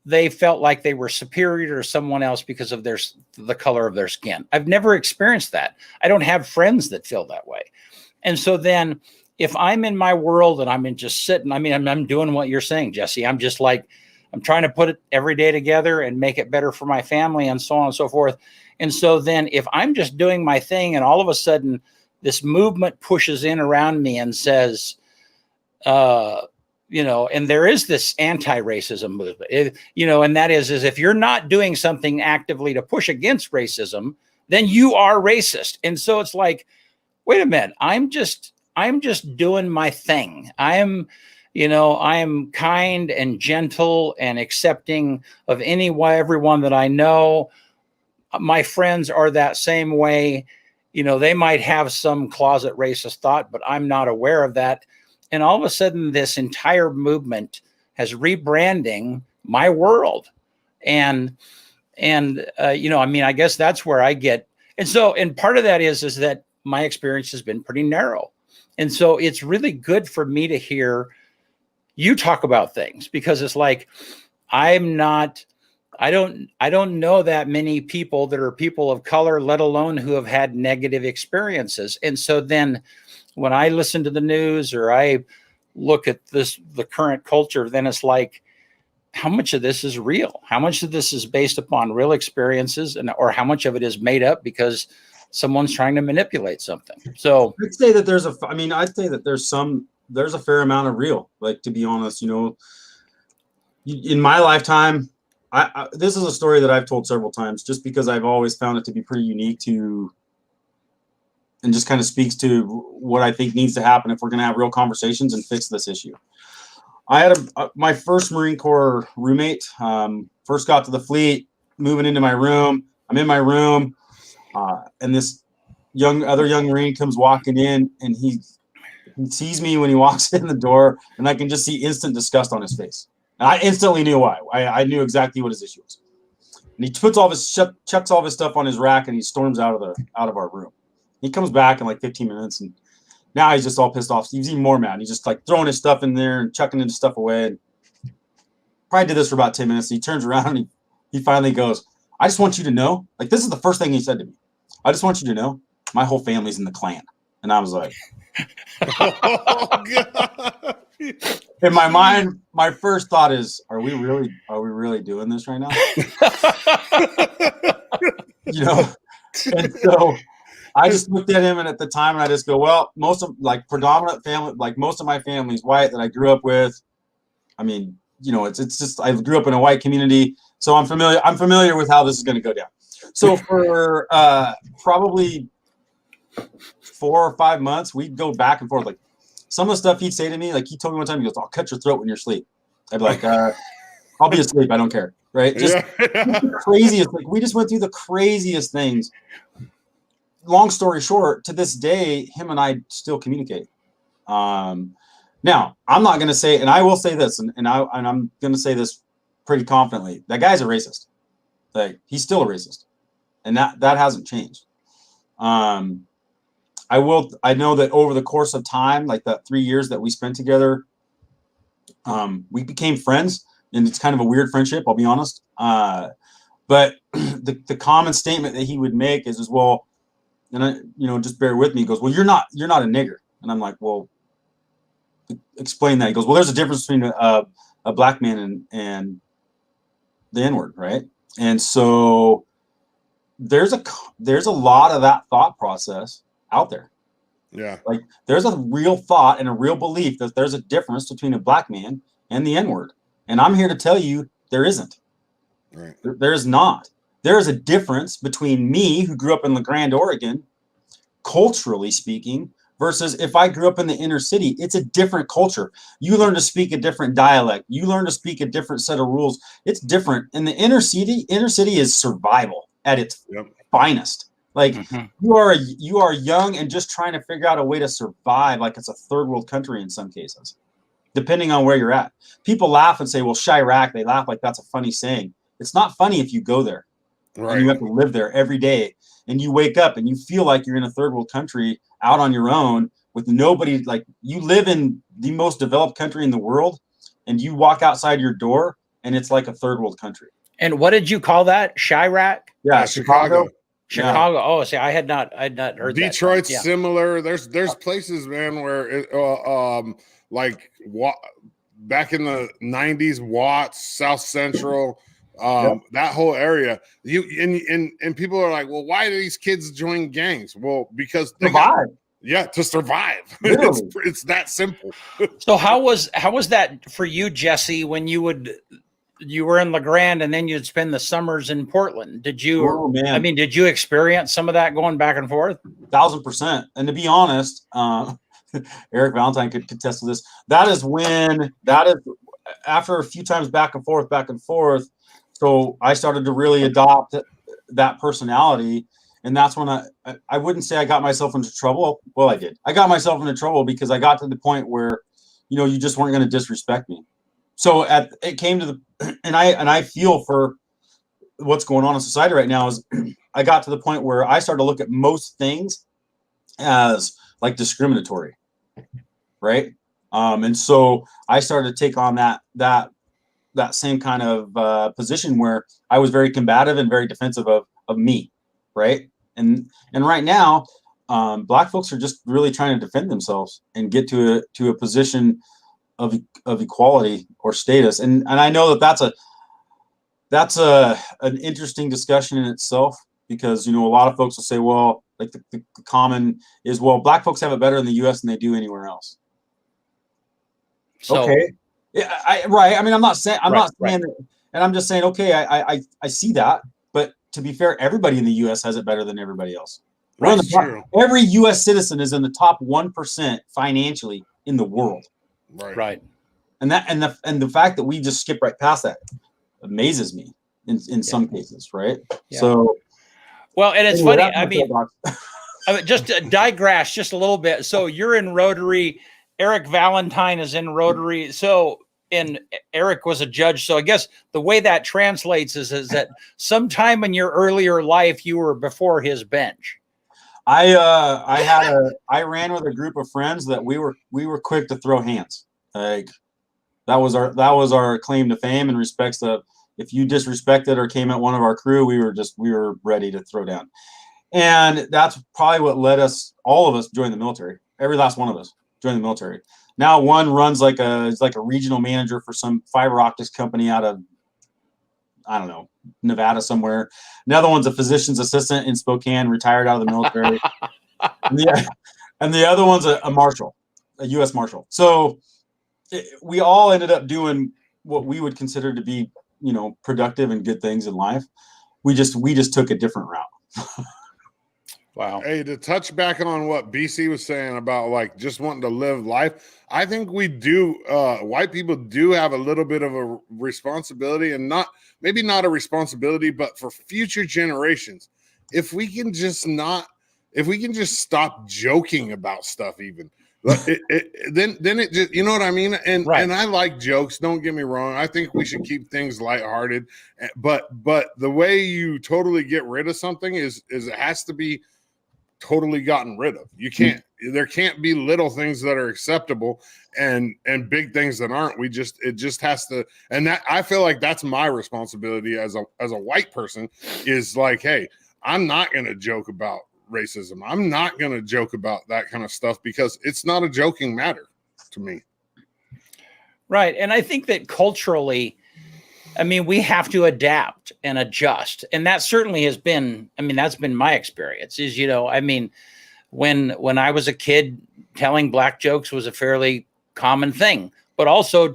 they felt like they were superior to someone else because of the color of their skin. I've never experienced that. I don't have friends that feel that way. And so then if I'm in my world and I'm just sitting, I mean, I'm doing what you're saying, Jesse. I'm just like, I'm trying to put it every day together and make it better for my family, and so on and so forth. And so then if I'm just doing my thing, and all of a sudden this movement pushes in around me and says, and there is this anti-racism movement, and that is if you're not doing something actively to push against racism, then you are racist. And so it's like, wait a minute, I'm just doing my thing. I am kind and gentle and accepting of everyone that I know. My friends are that same way. They might have some closet racist thought, but I'm not aware of that. And all of a sudden, this entire movement has rebranding my world. And I mean, I guess that's where I get. And part of that is that my experience has been pretty narrow. And so it's really good for me to hear you talk about things, because it's like, I don't know that many people that are people of color, let alone who have had negative experiences. And so then when I listen to the news, or I look at the current culture, then it's like, how much of this is real? How much of this is based upon real experiences, or how much of it is made up because someone's trying to manipulate something? So I'd say that there's a fair amount of real, like, to be honest, in my lifetime, this is a story that I've told several times, just because I've always found it to be pretty unique and just kind of speaks to what I think needs to happen if we're going to have real conversations and fix this issue. I had my first Marine Corps roommate, first got to the fleet, moving into my room. I'm in my room, and this other young Marine comes walking in, and he sees me when he walks in the door, and I can just see instant disgust on his face. And I instantly knew why. I knew exactly what his issue was. And he puts chucks all of his stuff on his rack, and he storms out of our room. He comes back in like 15 minutes, and now he's just all pissed off. He's even more mad. He's just like throwing his stuff in there and chucking his stuff away. And probably did this for about 10 minutes. He turns around and he finally goes, I just want you to know, like, this is the first thing he said to me. I just want you to know my whole family's in the Klan. And I was like, oh, God. In my mind, my first thought is, are we really doing this right now? And so I just looked at him, and at the time, and I just go, well, most of my family is white that I grew up with. I mean, it's just, I grew up in a white community, so I'm familiar with how this is going to go down. So for probably 4 or 5 months, we'd go back and forth. Like, some of the stuff he'd say to me, like, he told me one time, he goes, I'll cut your throat when you're asleep. I'd be like, I'll be asleep, I don't care. Right? Just the craziest, like, we just went through the craziest things. Long story short, to this day, him and I still communicate. Now, I'm not going to say, and I will say this, and I'm going to say this pretty confidently, that guy's a racist. Like, he's still a racist, and that hasn't changed. I know that over the course of time, like that 3 years that we spent together, we became friends, and it's kind of a weird friendship, I'll be honest. But the common statement that he would make is, well, and I, just bear with me. He goes, well, you're not a nigger. And I'm like, well, explain that. He goes, well, there's a difference between a black man and the N-word, right? And so there's a lot of that thought process out there. Yeah. Like there's a real thought and a real belief that there's a difference between a black man and the N-word. And I'm here to tell you there isn't. Right. There is not. There is a difference between me, who grew up in LeGrand, Oregon, culturally speaking, versus if I grew up in the inner city. It's a different culture. You learn to speak a different dialect. You learn to speak a different set of rules. It's different. In the inner city is survival at its finest. Like you are young and just trying to figure out a way to survive, like it's a third world country in some cases, depending on where you're at. People laugh and say, well, Chirac, they laugh like that's a funny saying. It's not funny if you go there. Right. And you have to live there every day. And you wake up and you feel like you're in a third world country out on your own with nobody. Like you live in the most developed country in the world and you walk outside your door and it's like a third world country. And what did you call that? Chirac? Yeah, Chicago. Chicago. Yeah. Oh, see, I had not heard Detroit's that. Similar. There's places, man, where it, back in the 90s, Watts, South Central, that whole area. And people are like, well, why do these kids join gangs? Well, because they to survive. It's that simple. So how was that for you, Jesse, when you were in LeGrand and then you'd spend the summers in Portland? Did you did you experience some of that going back and forth? 1,000%. And to be honest, Eric Valentine could contest to this. That is after a few times back and forth. So I started to really adopt that personality. And that's when I wouldn't say I got myself into trouble. Well, I did. I got myself into trouble because I got to the point where, you just weren't going to disrespect me. So it came to and I feel for what's going on in society right now is I got to the point where I started to look at most things as like discriminatory. Right. And so I started to take on that same kind of position where I was very combative and very defensive of me. Right. And right now, Black folks are just really trying to defend themselves and get to a position of equality or status. And I know that's an interesting discussion in itself, because, a lot of folks will say, well, like the common is, well, Black folks have it better in the US than they do anywhere else. So, okay. Yeah, right. I mean, I'm not saying that, and I'm just saying, okay, I see that, but to be fair, everybody in the U.S. has it better than everybody else. Every U.S. citizen is in the top 1% financially in the world. Right. And the fact that we just skip right past that amazes me in some cases, right? Yeah. So, well, and it's funny. I mean, just to digress just a little bit. So you're in Rotary. Eric Valentine is in Rotary. So, and Eric was a judge. So I guess the way that translates is that sometime in your earlier life, you were before his bench. I ran with a group of friends that we were quick to throw hands. Like that was our claim to fame in respects to, if you disrespected or came at one of our crew, we were ready to throw down. And that's probably what led all of us join the military. Every last one of us joined the military. Now one runs like a regional manager for some fiber optics company out of, I don't know, Nevada somewhere. Another one's a physician's assistant in Spokane, retired out of the military. and the other one's a marshal, a U.S. marshal. So we all ended up doing what we would consider to be, productive and good things in life. We just took a different route. Wow. Hey, to touch back on what BC was saying about like just wanting to live life, I think we do. White people do have a little bit of a responsibility, and maybe not a responsibility, but for future generations. If we can just stop joking about stuff, even then it just, you know what I mean? And and I like jokes. Don't get me wrong. I think we should keep things lighthearted, but the way you totally get rid of something is it has to be totally gotten rid of. There can't be little things that are acceptable and big things that aren't. It just has to, and that I feel like that's my responsibility as a white person, is like, hey, I'm not going to joke about racism. I'm not going to joke about that kind of stuff because it's not a joking matter to me. Right. And I think that culturally, I mean, we have to adapt and adjust. And that certainly has been, I mean, that's been my experience is, you know, I mean, when I was a kid, telling black jokes was a fairly common thing, but also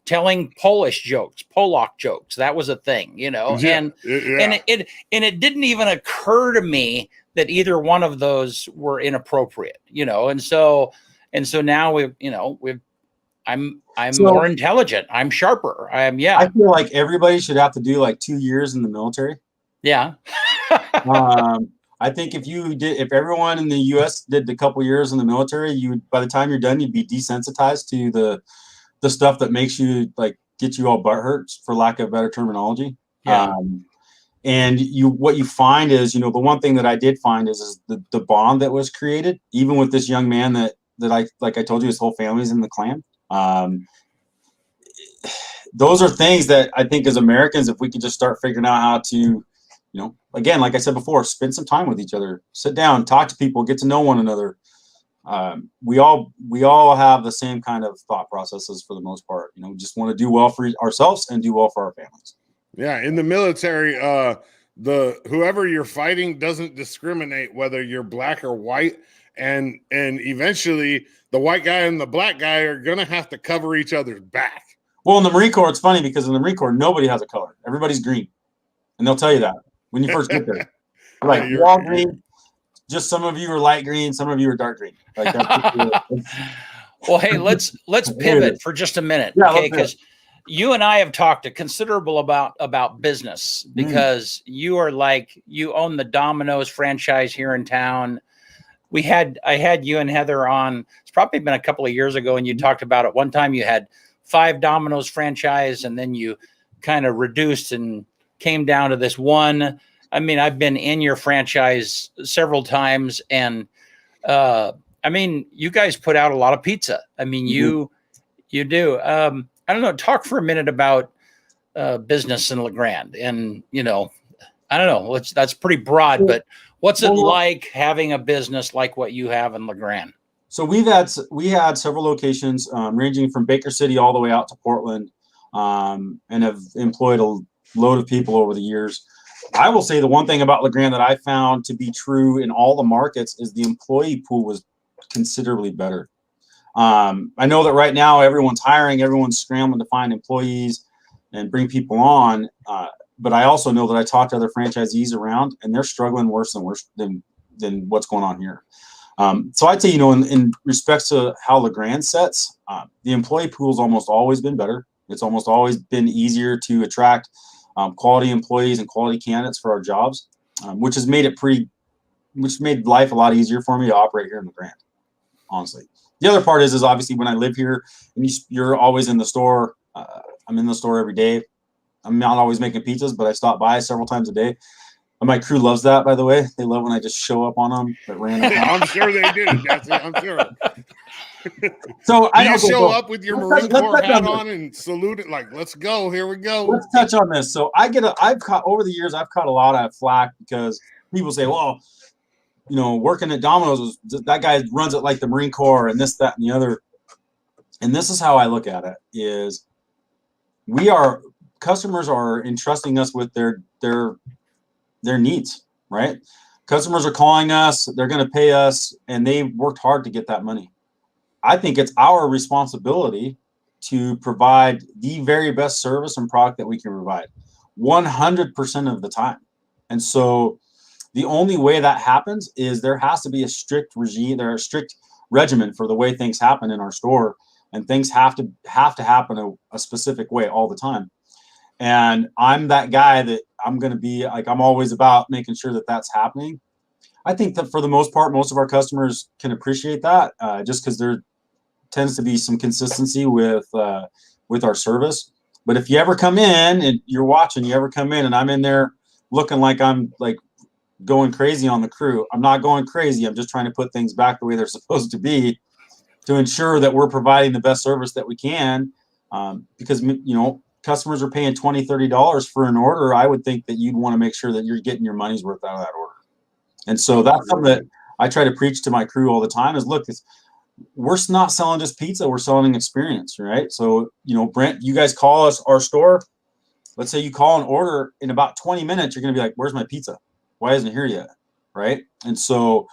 telling Polish jokes, Polak jokes, that was a thing, you know, and it didn't even occur to me that either one of those were inappropriate, you know, and so now I'm more intelligent. I'm sharper. I feel like everybody should have to do like 2 years in the military. Yeah. I think if everyone in the U.S. did a couple years in the military, by the time you're done, you'd be desensitized to the stuff that makes you like get you all butt hurts, for lack of better terminology. Yeah. And what you find is, the one thing that I did find is the bond that was created, even with this young man that I, like I told you, his whole family's in the Klan. Those are things that I think as Americans, if we could just start figuring out how to, again, like I said before, spend some time with each other, sit down, talk to people, get to know one another. We all have the same kind of thought processes for the most part. We just want to do well for ourselves and do well for our families. Yeah, in the military, whoever you're fighting doesn't discriminate whether you're black or white, and eventually the white guy and the black guy are gonna have to cover each other's back. Well, in the Marine Corps, it's funny because in the Marine Corps, nobody has a color. Everybody's green, and they'll tell you that when you first get there. Like, you're all green. Just some of you are light green, some of you are dark green. Like, well, hey, let's pivot for just a minute, okay? Because you and I have talked a considerable about business, because you own the Domino's franchise here in town. I had you and Heather on. It's probably been a couple of years ago, and you talked about it. One time you had 5 Domino's franchise, and then you kind of reduced and came down to this one. I mean, I've been in your franchise several times, and I mean, you guys put out a lot of pizza. I mean, you do. I don't know. Talk for a minute about business in LeGrand, and I don't know. That's pretty broad, but what's it like having a business like what you have in LeGrand? So we had several locations, ranging from Baker City all the way out to Portland, and have employed a load of people over the years. I will say the one thing about LeGrand that I found to be true in all the markets is the employee pool was considerably better. I know that right now everyone's hiring, everyone's scrambling to find employees and bring people on. But I also know that I talked to other franchisees around, and they're struggling worse than what's going on here. So I'd say, in respects to how LeGrand sets, the employee pool's almost always been better. It's almost always been easier to attract quality employees and quality candidates for our jobs, which has made life a lot easier for me to operate here in LeGrand, honestly. The other part is obviously when I live here and you're always in the store. I'm in the store every day. I'm not always making pizzas, but I stop by several times a day. And my crew loves that, by the way. They love when I just show up on them at random times. I'm sure they do. That's it. I'm sure. So you show up with your Marine Corps hat on and salute it like, let's go. Here we go. Let's touch on this. So over the years, I've caught a lot of flack because people say, well, working at Domino's, that guy runs it like the Marine Corps and this, that, and the other. And this is how I look at it is customers are entrusting us with their needs, right? Customers are calling us, they're going to pay us, and they worked hard to get that money. I think it's our responsibility to provide the very best service and product that we can provide 100% of the time. And so the only way that happens is there has to be a strict regimen for the way things happen in our store, and things have to happen a specific way all the time. And I'm that guy that I'm going to be like, I'm always about making sure that that's happening. I think that for the most part, most of our customers can appreciate that, just because there tends to be some consistency with our service. But if you ever come in and you're watching, and I'm in there looking like I'm like going crazy on the crew, I'm not going crazy. I'm just trying to put things back the way they're supposed to be to ensure that we're providing the best service that we can. Because, customers are paying $20, $30 for an order. I would think that you'd want to make sure that you're getting your money's worth out of that order. And so that's something that I try to preach to my crew all the time is, look, we're not selling just pizza, we're selling an experience, right? So, Brent, you guys call us our store. Let's say you call an order in about 20 minutes, you're going to be like, where's my pizza? Why isn't it here yet? Right. And so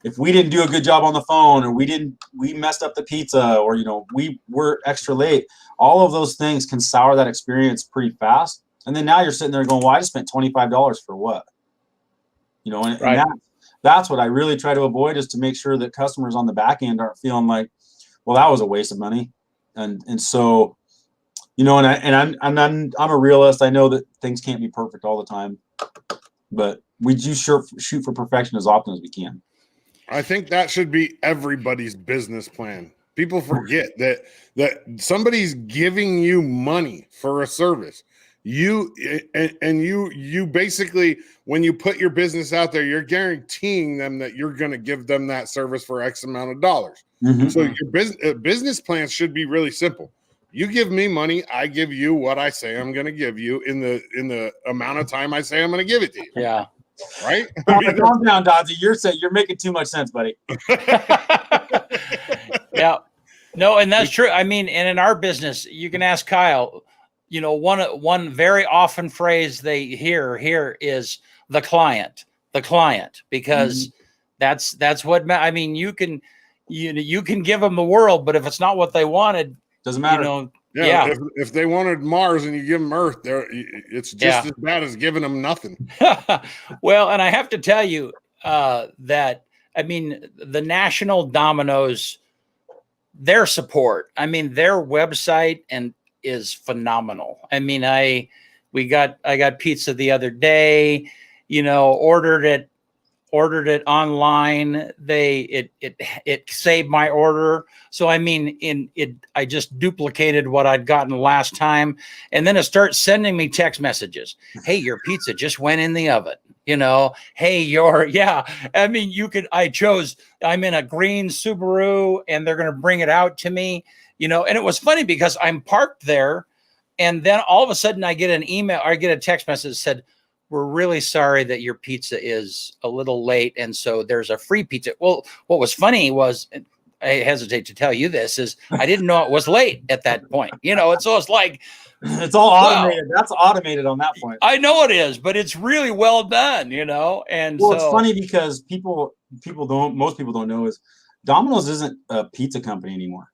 if we didn't do a good job on the phone, or we messed up the pizza, or, we were extra late, all of those things can sour that experience pretty fast. And then now you're sitting there going, well, I just spent $25 for what? And that's what I really try to avoid, is to make sure that customers on the back end aren't feeling like, well, that was a waste of money. And so, I'm a realist. I know that things can't be perfect all the time, but we do shoot for perfection as often as we can. I think that should be everybody's business plan. People forget that somebody's giving you money for a service. You basically, when you put your business out there, you're guaranteeing them that you're going to give them that service for X amount of dollars. Mm-hmm. So your business plans should be really simple. You give me money, I give you what I say I'm going to give you in the amount of time I say I'm going to give it to you. Yeah. Right? Calm down, Dodgy. You're making too much sense, buddy. Yeah. No, and that's true. I mean, and in our business, you can ask Kyle, one very often phrase they hear here is the client, because that's what, I mean, you can give them the world, but if it's not what they wanted, doesn't matter. Yeah. If they wanted Mars and you give them Earth, it's just as bad as giving them nothing. Well, and I have to tell you that, I mean, the National Domino's, their support, I mean, their website is phenomenal. I mean, I got pizza the other day, ordered it online. It saved my order. So, I mean, I just duplicated what I'd gotten last time. And then it starts sending me text messages. Hey, your pizza just went in the oven. Hey, I mean, I'm in a green Subaru and they're going to bring it out to me, and it was funny because I'm parked there. And then all of a sudden I get an email, or I get a text message that said, we're really sorry that your pizza is a little late, and so there's a free pizza. Well, what was funny was, I hesitate to tell you this, is I didn't know it was late at that point. So it's like, it's all automated. Wow. That's automated on that point. I know it is, but it's really well done, And it's funny because most people don't know is Domino's isn't a pizza company anymore.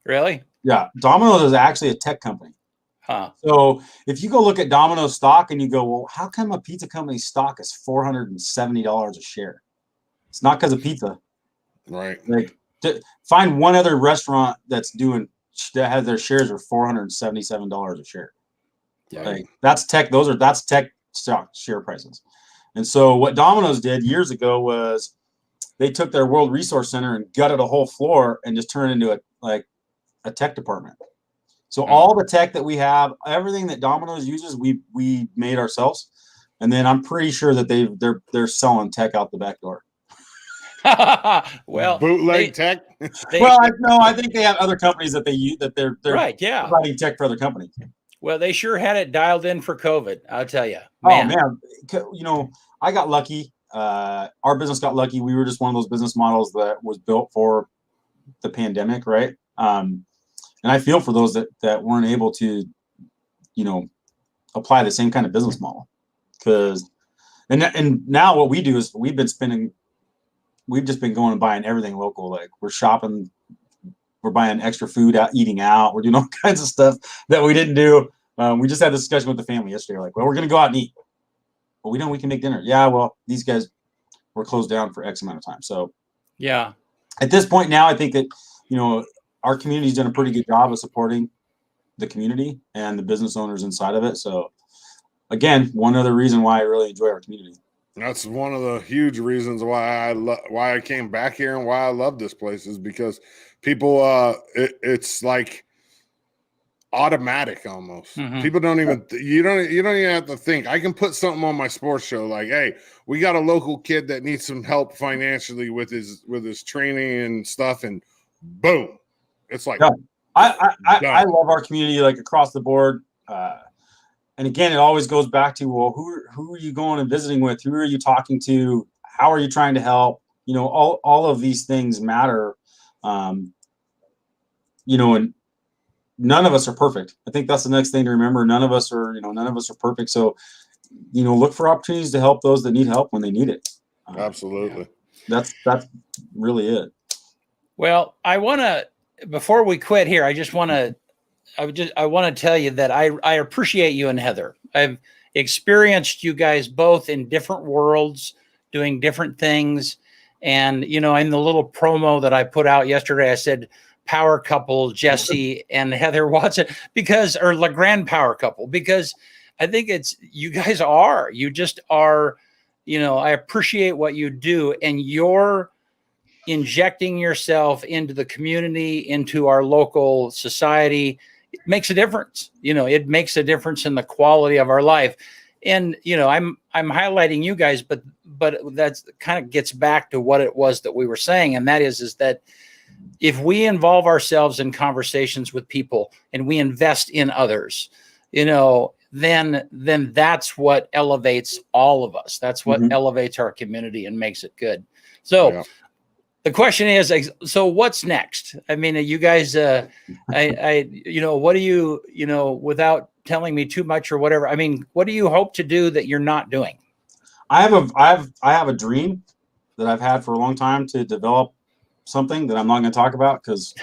Really? Yeah, Domino's is actually a tech company. Huh. So if you go look at Domino's stock and you go, well, how come a pizza company's stock is $470 a share? It's not because of pizza. Right. Like, find one other restaurant that has their shares are $477 a share. Right. Like, that's tech stock share prices. And so what Domino's did years ago was they took their World Resource Center and gutted a whole floor and just turned it into a tech department. So all the tech that we have, everything that Domino's uses, we made ourselves, and then I'm pretty sure that they're selling tech out the back door. Well, bootleg tech. I think they have other companies that they use that they're right. Yeah, providing tech for other companies. Well, they sure had it dialed in for COVID. I'll tell you. Man. Oh man, I got lucky. Our business got lucky. We were just one of those business models that was built for the pandemic, right? And I feel for those that weren't able to, apply the same kind of business model. And now what we do is we've just been going and buying everything local. Like, we're shopping, we're buying extra food out, eating out. We're doing all kinds of stuff that we didn't do. We just had this discussion with the family yesterday. Like, well, we're going to go out and eat. Well, we know we can make dinner. Yeah, well, these guys were closed down for X amount of time. So, yeah. At this point now, I think that, our community's done a pretty good job of supporting the community and the business owners inside of it. So, again, one other reason why I really enjoy our community. That's one of the huge reasons why I came back here and why I love this place is because people, it's like automatic almost. Mm-hmm. People don't even you don't even have to think. I can put something on my sports show like, hey, we got a local kid that needs some help financially with his training and stuff, and boom. It's like, yeah. I love our community, like, across the board. And again, it always goes back to, well, who are you going and visiting with? Who are you talking to? how are you trying to help? All of these things matter. And none of us are perfect. I think that's the next thing to remember. None of us are perfect. So, look for opportunities to help those that need help when they need it. Absolutely. That's really it. Well, before we quit here, I want to tell you that I appreciate you and Heather. I've experienced you guys both in different worlds, doing different things. And, in the little promo that I put out yesterday, I said, power couple, Jessy and Heather Watson, or LeGrand power couple, because I think you guys you just are, I appreciate what you do, and you're injecting yourself into the community, into our local society. It makes a difference. It makes a difference in the quality of our life. And, I'm highlighting you guys, but that's kind of gets back to what it was that we were saying. And that is that if we involve ourselves in conversations with people and we invest in others, then that's what elevates all of us. That's what elevates our community and makes it good. So the question is, so what's next? I mean, you guys, what do you, without telling me too much or whatever, I mean, what do you hope to do that you're not doing? I have a dream that I've had for a long time to develop something that I'm not going to talk about because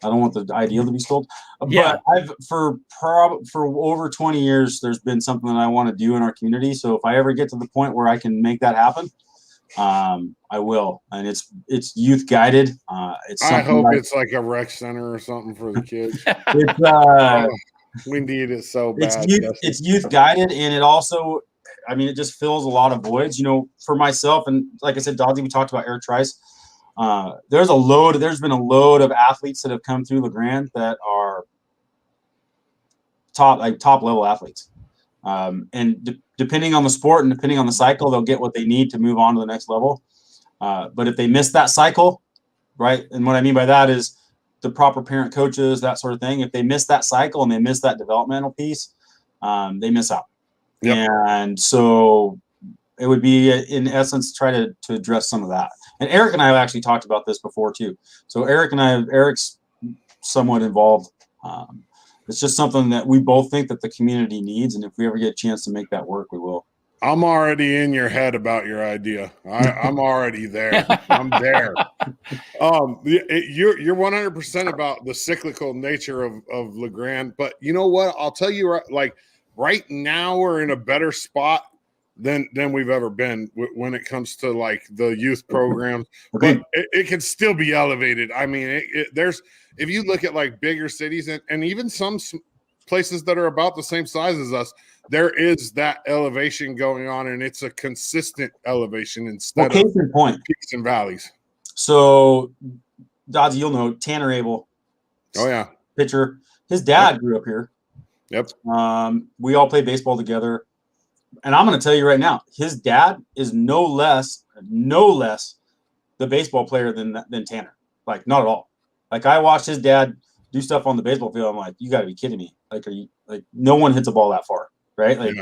I don't want the ideal to be sold. Yeah. But for over 20 years, there's been something that I want to do in our community. So if I ever get to the point where I can make that happen, I will. And it's youth guided. I hope it's like a rec center or something for the kids. We need it so bad. It's youth guided, and it also, it just fills a lot of voids. For myself, and like I said, Dodgy, we talked about Eric Trice. There's been a load of athletes that have come through LeGrand that are top level athletes. And depending on the sport and depending on the cycle, they'll get what they need to move on to the next level. But if they miss that cycle, right? And what I mean by that is the proper parent coaches, that sort of thing. If they miss that cycle and they miss that developmental piece, they miss out. Yep. And so it would be, in essence, try to address some of that. And Eric and I have actually talked about this before too. So Eric's somewhat involved. It's just something that we both think that the community needs. And if we ever get a chance to make that work, we will. I'm already in your head about your idea. I'm already there. I'm there. You're 100% about the cyclical nature of LeGrand. But you know what? I'll tell you, right now we're in a better spot than we've ever been when it comes to like the youth programs. Okay. But it can still be elevated. I mean, if you look at like bigger cities and even some places that are about the same size as us, there is that elevation going on, and it's a consistent elevation instead of peaks and valleys. So, Dodgy, you'll know Tanner Abel. Oh yeah, pitcher. His dad grew up here. Yep. We all played baseball together. And I'm going to tell you right now, his dad is no less the baseball player than Tanner. Like, not at all. Like, I watched his dad do stuff on the baseball field. I'm like, you got to be kidding me. Like, no one hits a ball that far, right? Like,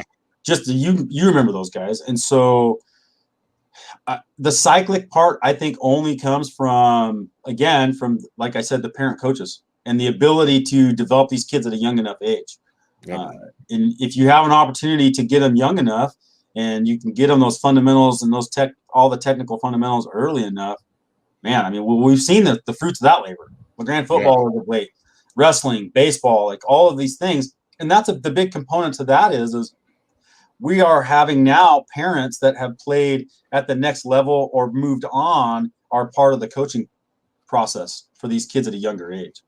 just you remember those guys. And so the cyclic part, I think, only comes from, like I said, the parent coaches and the ability to develop these kids at a young enough age. Yep. And if you have an opportunity to get them young enough, and you can get them those fundamentals and all the technical fundamentals early enough, man. I mean, we've seen the fruits of that labor. LeGrand football is late, wrestling, baseball, like all of these things, and that's the big component to that is we are having now parents that have played at the next level or moved on are part of the coaching process for these kids at a younger age,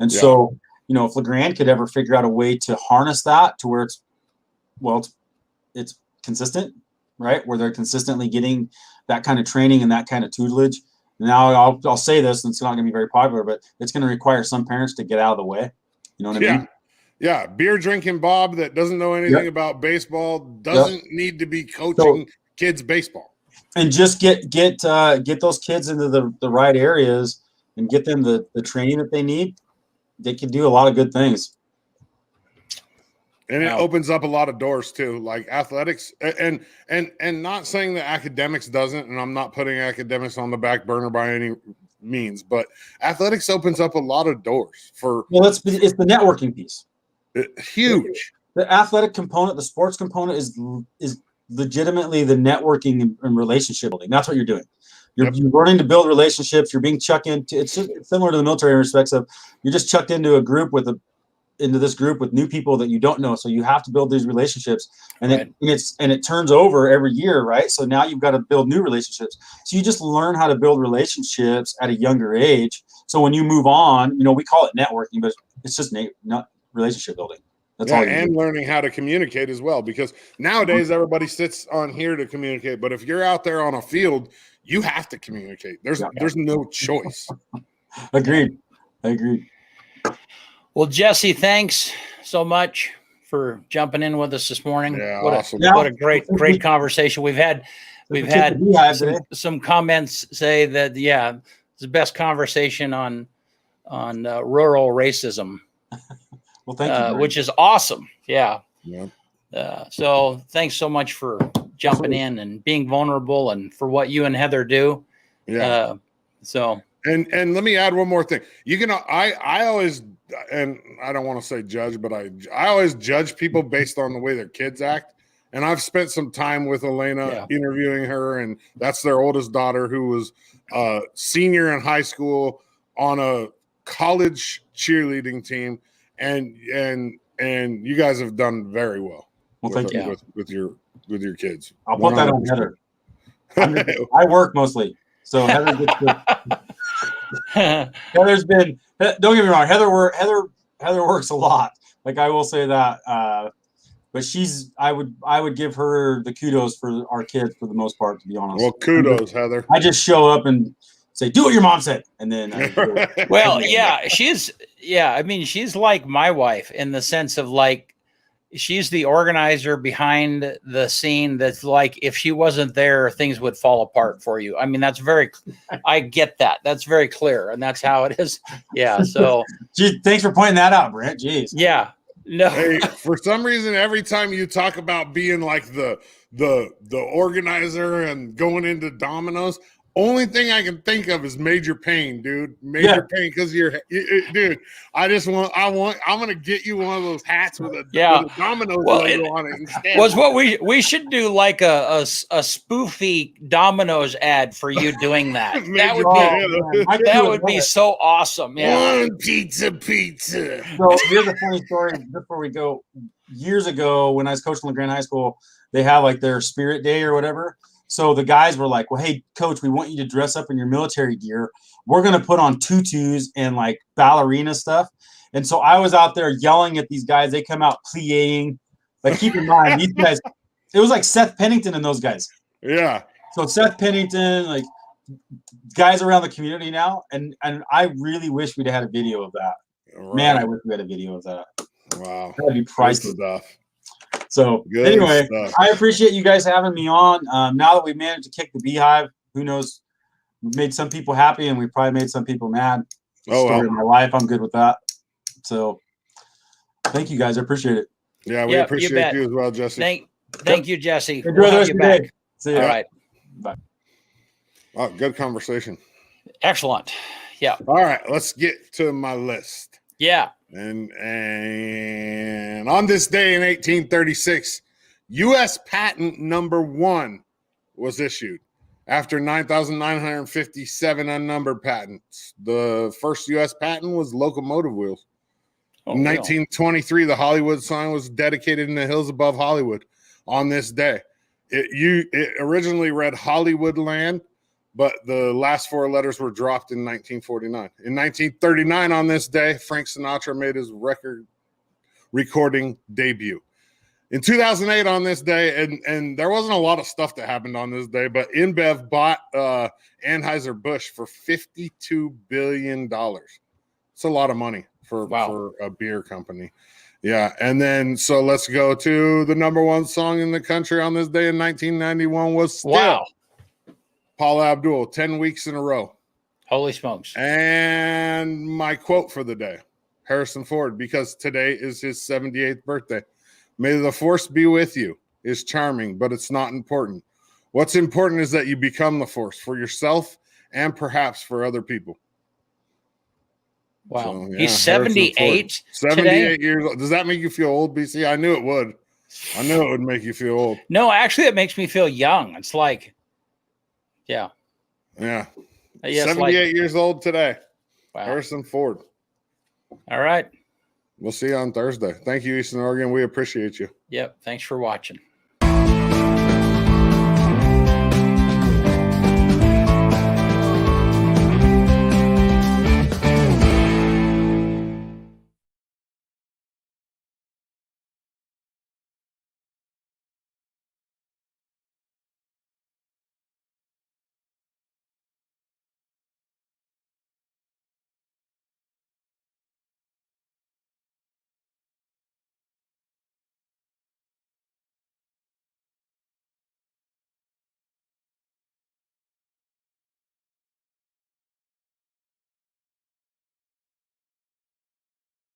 and so. If LeGrand could ever figure out a way to harness that to where it's consistent, right? Where they're consistently getting that kind of training and that kind of tutelage. Now I'll say this, and it's not going to be very popular, but it's going to require some parents to get out of the way. You know what I mean? Yeah. Beer drinking Bob that doesn't know anything about baseball doesn't need to be coaching kids baseball. And just get those kids into the right areas and get them the training that they need. They can do a lot of good things. And it opens up a lot of doors too, like athletics, and not saying that academics doesn't, and I'm not putting academics on the back burner by any means, but athletics opens up a lot of doors for. Well, it's the networking piece. Huge. The athletic component, the sports component is legitimately the networking and relationship building. That's what you're doing. You're learning to build relationships. You're being chucked into. It's similar to the military in respects of you're just chucked into a group into this group with new people that you don't know. So you have to build these relationships, and it turns over every year, right? So now you've got to build new relationships. So you just learn how to build relationships at a younger age. So when you move on, we call it networking, but it's just not relationship building. That's all. And learning how to communicate as well, because nowadays everybody sits on here to communicate, but if you're out there on a field, you have to communicate. There's no choice. Agreed. Well, Jessy, thanks so much for jumping in with us this morning. Yeah, awesome. What a great conversation. We've had some comments say that it's the best conversation on rural racism. Well, thank you, which is awesome. Yeah. Yeah. So thanks so much for jumping in and being vulnerable and for what you and Heather do. Yeah. And let me add one more thing. I always, and I don't want to say judge, but I always judge people based on the way their kids act. And I've spent some time with Elena interviewing her, and that's their oldest daughter, who was a senior in high school on a college cheerleading team. And you guys have done very well. Well, thank you. With your kids. I'll put that on Heather. I work mostly, so Heather gets Heather's been. Don't get me wrong. Heather works a lot. Like, I will say that. But I would give her the kudos for our kids for the most part, to be honest. Well, kudos, Heather. I just show up and say, do what your mom said. And then she's like my wife in the sense of, like, she's the organizer behind the scene. That's like, if she wasn't there, things would fall apart for you. I mean, I get that. That's very clear. And that's how it is. Yeah. So thanks for pointing that out, Brent. Jeez. Yeah. No. Hey, for some reason, every time you talk about being like the organizer and going into Domino's, only thing I can think of is Major Payne, dude. Major Payne, because dude. I'm gonna get you one of those hats with a Domino's logo on it instead. Was what we should do, like a spoofy Domino's ad for you doing that. that would be so awesome. Yeah. One pizza. So here's a funny story before we go. Years ago, when I was coaching LeGrand High School, they have like their Spirit Day or whatever. So the guys were like, well, hey, coach, we want you to dress up in your military gear. We're going to put on tutus and like ballerina stuff. And so I was out there yelling at these guys. They come out pliing. Like, keep in mind, these guys, it was like Seth Pennington and those guys. Yeah. So Seth Pennington, like, guys around the community now. And I really wish we'd had a video of that. Right. Man, I wish we had a video of that. Wow. That'd be priceless. Stuff. So anyway, I appreciate you guys having me on. Now that we've managed to kick the beehive, who knows? We've made some people happy, and we probably made some people mad. Story of my life. I'm good with that. So thank you guys. I appreciate it. Yeah, we appreciate you as well, Jessy. Thank you, Jessy. Enjoy the rest of your day. See you. All right. Bye. Oh, good conversation. Excellent. Yeah. All right, let's get to my list. Yeah. And on this day in 1836, U.S. patent number 1 was issued after 9,957 unnumbered patents. The first U.S. patent was locomotive wheels. In 1923, the Hollywood sign was dedicated in the hills above Hollywood on this day. It originally read Hollywood Land, but the last 4 letters were dropped in 1949. In 1939, on this day, Frank Sinatra made his record recording debut. In 2008, on this day, and there wasn't a lot of stuff that happened on this day, but InBev bought Anheuser-Busch for $52 billion. It's a lot of money for a beer company. Yeah, and then so let's go to the number 1 song in the country on this day in 1991 was still Paula Abdul, 10 weeks in a row. Holy smokes. And my quote for the day, Harrison Ford, because today is his 78th birthday. May the force be with you is charming, but it's not important. What's important is that you become the force for yourself and perhaps for other people. Wow. So, He's Harrison Ford. 78 78 today? years old. Does that make you feel old, BC? I knew it would. I knew it would make you feel old. No, actually, it makes me feel young. It's like, yeah. Yeah. Yes, 78 years old today. Wow. Harrison Ford. All right. We'll see you on Thursday. Thank you, Eastern Oregon. We appreciate you. Yep. Thanks for watching.